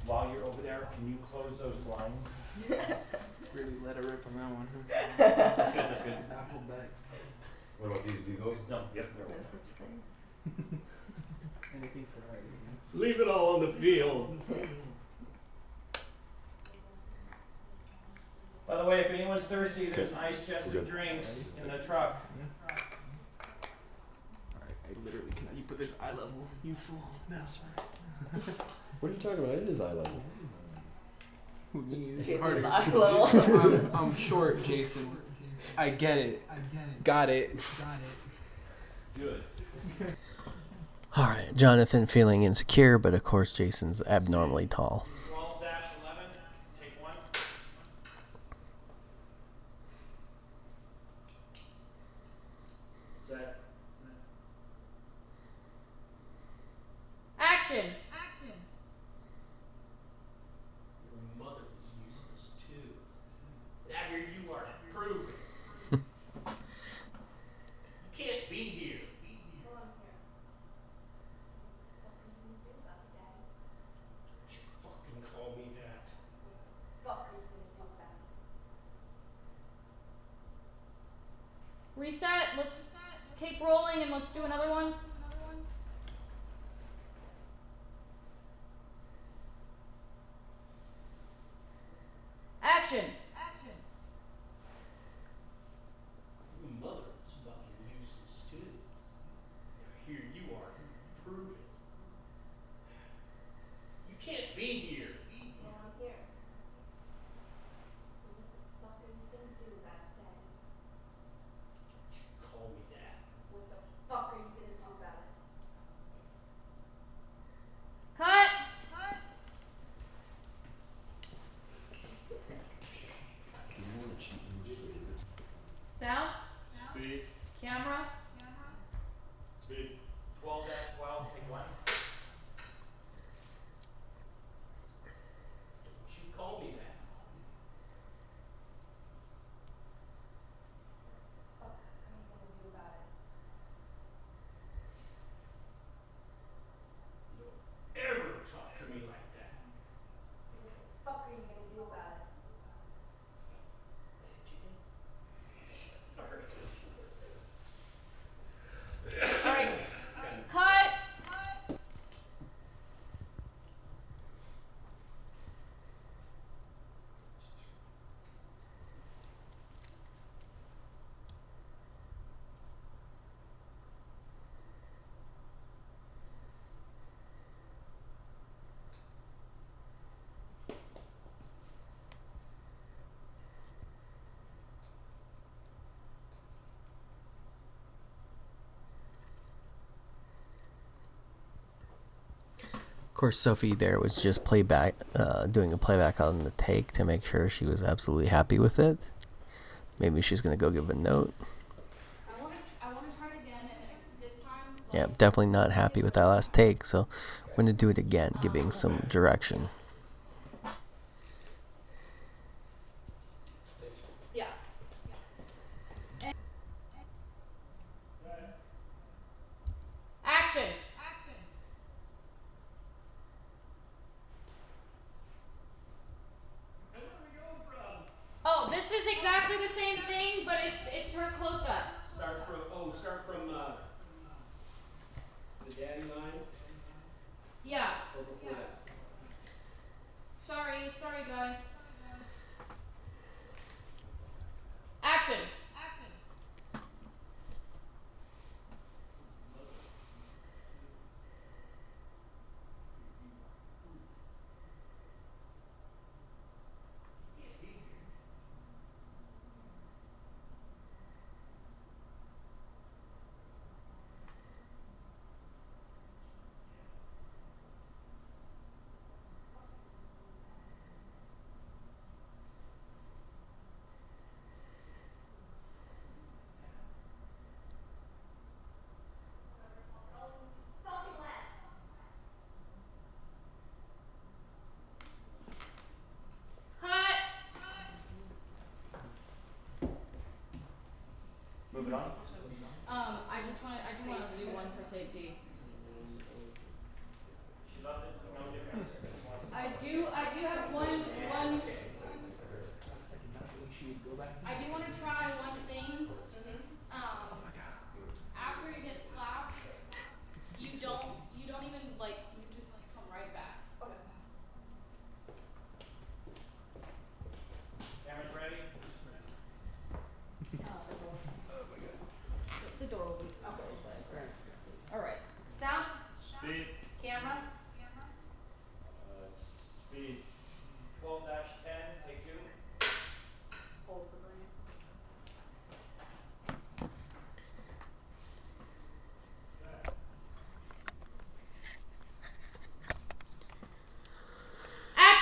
While you're over there, can you close those blinds? Really let her rip on that one, huh? That's good, that's good. Not hold back. What about these? Leave those? No, yep, they're No over. such thing. Anything for art. Leave it all on the field. By the way, if anyone's thirsty, there's an Okay. ice chest We're of good. drinks in the truck. Alright, I literally cannot. You put this eye level. You fool. No, sorry. What are you talking about? It is eye level. Who me? Jason's Harder. eye level. I'm short, Jason. I get it. Got it. Good. All right, Jonathan feeling insecure, but of course Jason's abnormally tall. 12-11, take one. Set. Action! Your mother is useless too. Now here you are to prove it. You can't be here. Fucking call me that. Reset, let's keep rolling and let's do another one. Action! Your mother is fucking useless too. Now here you are to prove it. You can't be here. Call me that. Cut! Sound? Speed. Camera? Speed. 12-12, take one. Don't you call me that. Don't ever talk to me like that. Sorry. Alright. Cut! Of course, Sophie there was just playback, doing a playback on the take to make sure she was absolutely happy with it. Maybe she's gonna go give a note. I wanna try it again and this time. Yeah, definitely not happy with that last take, so I'm gonna do it again, giving some direction. Yeah. Action! And where are we going from? Oh, this is exactly the same thing, but it's her close up. Start from the daddy line Yeah. or before that? it on? I just want to do one for safety. She loved it. No difference. I do have one. I did not think she would go back. I do want to try one thing. After you get slapped, you don't even like, you just come right back. Okay. Cameras ready? The door will be okay. All right. Sound? Speed. Camera? Speed. 12-10, take 2. Hold the brain.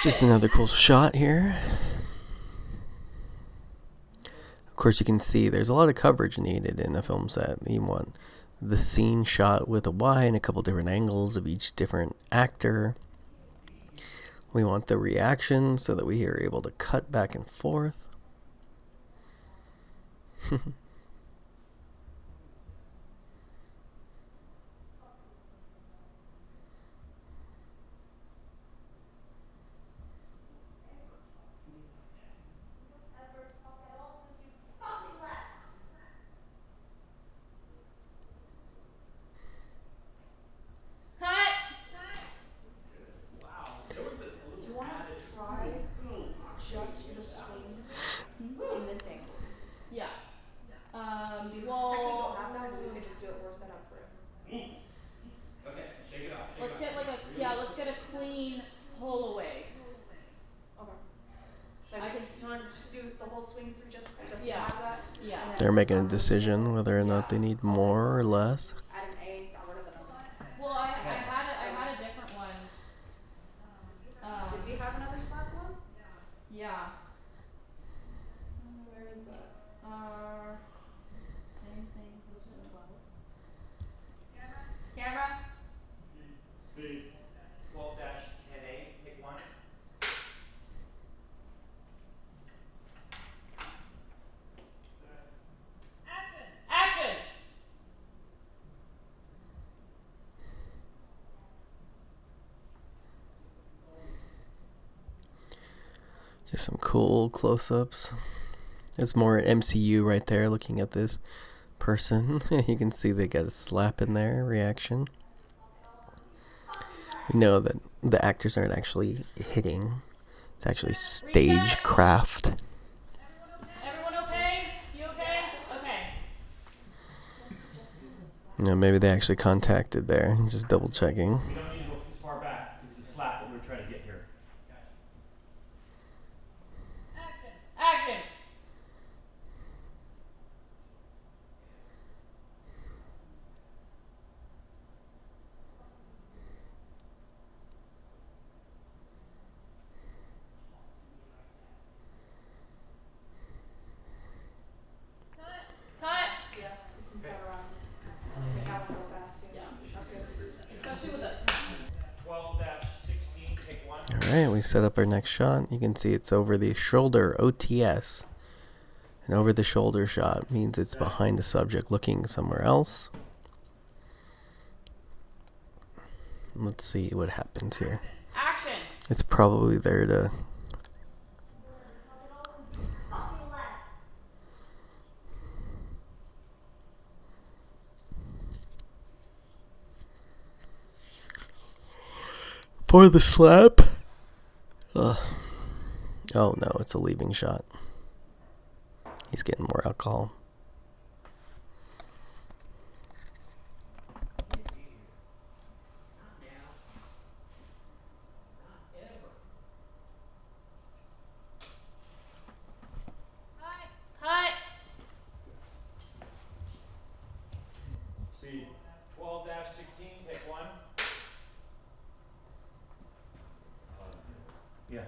Just another cool shot here. Of course, you can see there's a lot of coverage needed in a film set. You want the scene shot with a wide and a couple different angles of each different actor. We want the reaction so that we are able to cut back and forth. Do you want to try just the swing in this angle? Yeah. We technically don't have that, but we could just do it. We're set up for it. Okay, shake it off. Let's get let's get a clean pull away. Okay. So I can you want to just do the whole swing through just Yeah. have that? Yeah. And then They're making a decision whether or not they need more or less. add an A, got rid of the number. Well, I had a different one. Did we have another slap one? Yeah. Where is that? Same thing. Camera? Speed. 12-10A, take 1. Action. Just some cool close-ups. It's more MCU right there looking at this person. You can see they got a slap in there, reaction. We know that the actors aren't actually hitting. It's actually stagecraft. Everyone okay? You okay? Okay. Maybe they actually contacted there. Just double checking. We don't need to go as far back. It's a slap that we're trying to get here. Action. Cut. Yeah, we can cut around. I think I will go fast too. Yeah. Okay. Especially with the 12-16, take 1. Alright, we set up our next shot. You can see it's over the shoulder, OTS. An over the shoulder shot means it's behind the subject looking somewhere else. Let's see what happens here. action. It's probably there to... for the slap. Oh no, it's a leaving shot. He's getting more alcohol. Cut. Speed. 12-16, take 1. Yeah.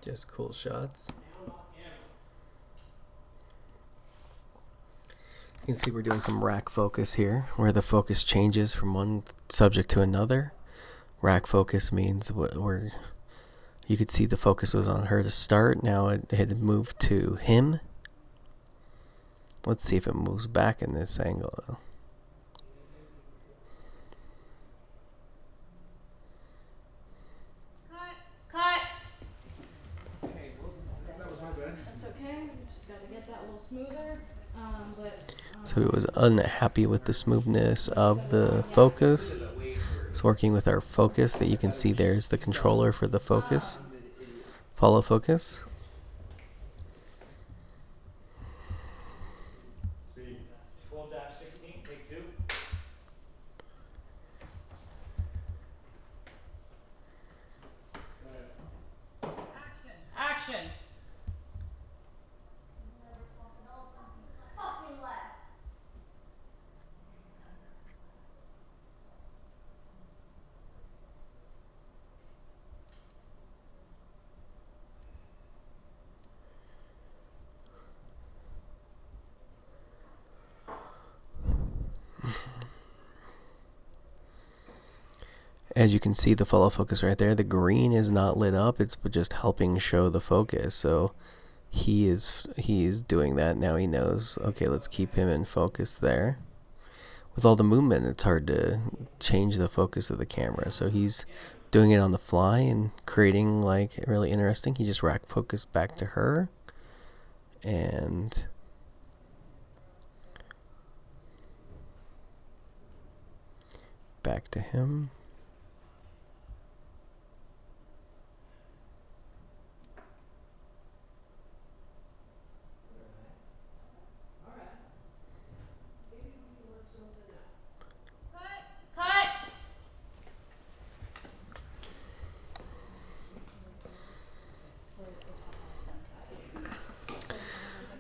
Just cool shots. You can see we're doing some rack focus here, where the focus changes from one subject to another. Rack focus means where you could see the focus was on her to start. Now it had moved to him. Let's see if it moves back in this angle, though. Cut. Okay, well, that was my bad. That's okay. We just got to get that a little smoother. So he was unhappy with the smoothness of the focus. It's working with our focus that you can see there's the controller for the focus. Follow focus. Speed. 12-16, take 2. Action. Fucking left. As you can see, the follow focus right there, the green is not lit up. It's just helping show the focus. So he is doing that. Now he knows, okay, let's keep him in focus there. With all the movement, it's hard to change the focus of the camera. So he's doing it on the fly and creating like really interesting. He just rack focused back to her. And back to him. Cut.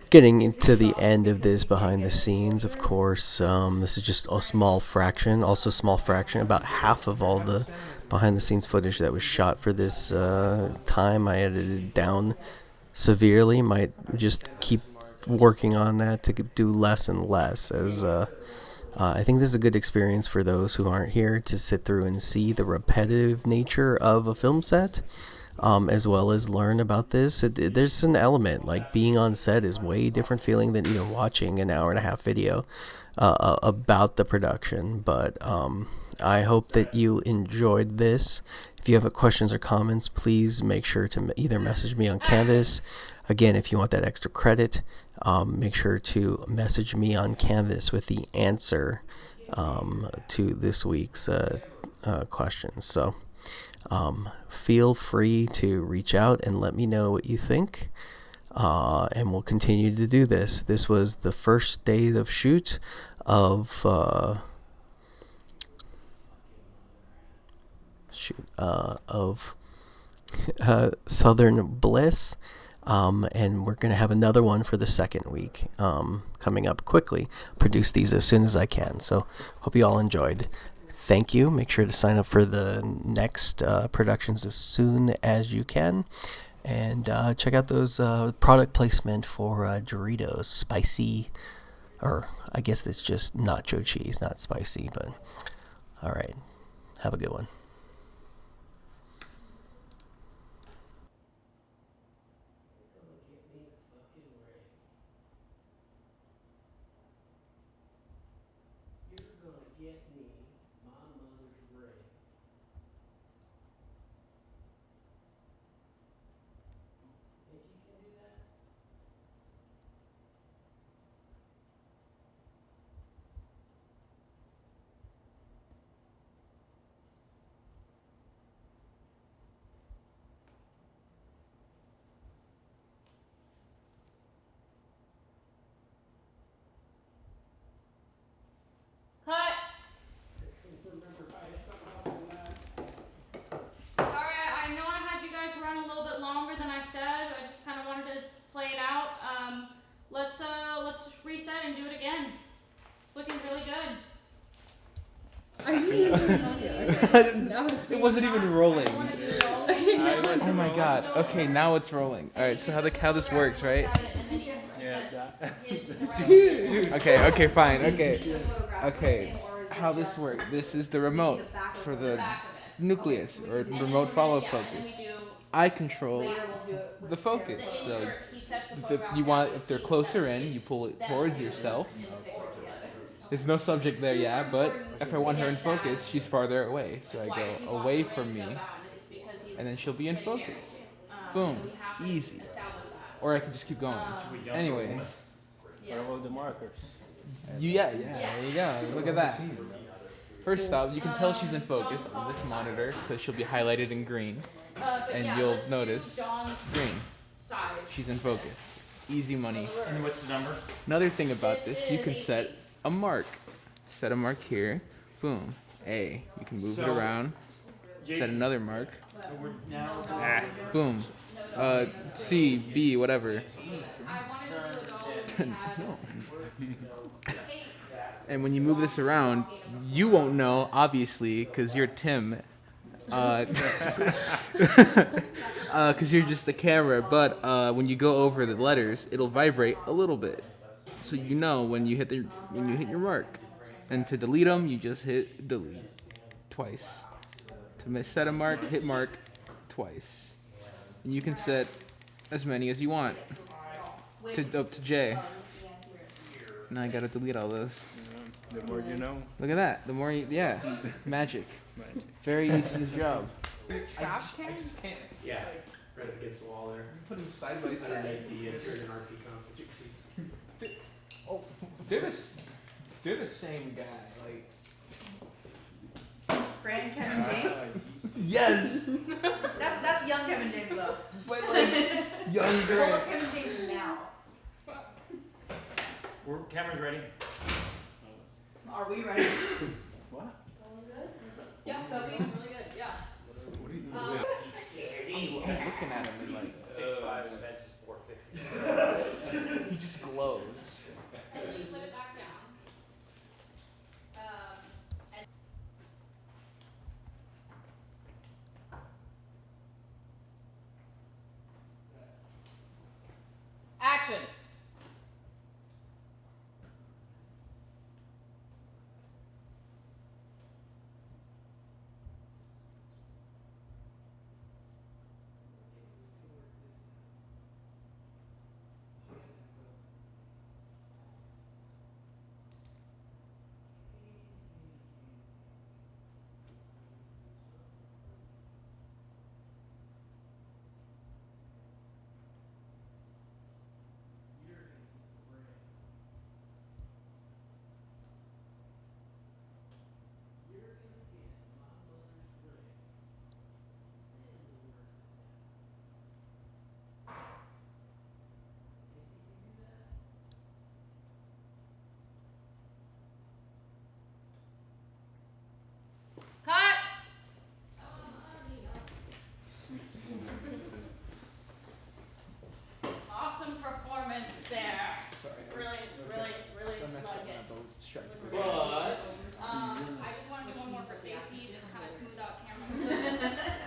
Getting into the end of this behind the scenes, of course, this is just a small fraction, about half of all the behind the scenes footage that was shot for this time. I edited down severely, might just keep working on that to do less and less, as I think this is a good experience for those who aren't here to sit through and see the repetitive nature of a film set. As well as learn about this. There's an element, like being on set is way different feeling than even watching an hour and a half video about the production. But I hope that you enjoyed this. If you have questions or comments, please make sure to either message me on Canvas. Again, if you want that extra credit, make sure to message me on Canvas with the answer to this week's questions. So feel free to reach out and let me know what you think, and we'll continue to do this. This was the first day of shoot of Southern Bliss, and we're going to have another one for the second week coming up quickly. Produce these as soon as I can, so hope you all enjoyed. Thank you. Make sure to sign up for the next productions as soon as you can. And check out those product placement for Doritos. Spicy, or I guess it's just nacho cheese, not spicy. But all right. Have a good one. Cut. Sorry, I know I had you guys run a little bit longer than I said. I just kind of wanted to play it out. Let's reset and do it again. It's looking really good. It wasn't even rolling. Oh my god. Okay, now it's rolling. All right. So how this works, right? Okay. Fine. Okay. How this works? This is the remote for the nucleus or remote follow focus. I control the focus. So if they're closer in, you pull it towards yourself. There's no subject there, yeah, but if I want her in focus, she's farther away. So I go away from me, and then she'll be in focus. Boom. Easy. Or I can just keep going. Anyways. What about the markers? Yeah, there you go. Look at that. First off, you can tell she's in focus on this monitor because she'll be highlighted in green. And you'll notice green. She's in focus. Easy money. And what's the number? Another thing about this, you can set a mark. Set a mark here. Boom. A. You can move it around. Set another mark. Boom. C, B, whatever. No. And when you move this around, you won't know, obviously, because you're Tim. Because you're just the camera. But when you go over the letters, it'll vibrate a little bit, so you know when you hit your mark. And to delete them, you just hit delete twice. To set a mark, hit mark twice. And you can set as many as you want up to J. Now I gotta delete all those. The more you know. Look at that. The more magic. Very easy job. Trash cans? Yeah, right against the wall there. Put them side by side. The Turner RP competition. Oh, they're the same guy. Like. Grand Kevin James? Yes. That's young Kevin James though. But like younger. Well, look Kevin James now. Camera's ready. Are we ready? What? Yeah, Sophie, really good. Yeah. What are you doing? I was looking at him and like 6'5" and bench is 450. he just glows. And then you put it back down. And action. Cut! Awesome performance there. Really like it. But I just want to do one more for safety, just kind of smooth out camera.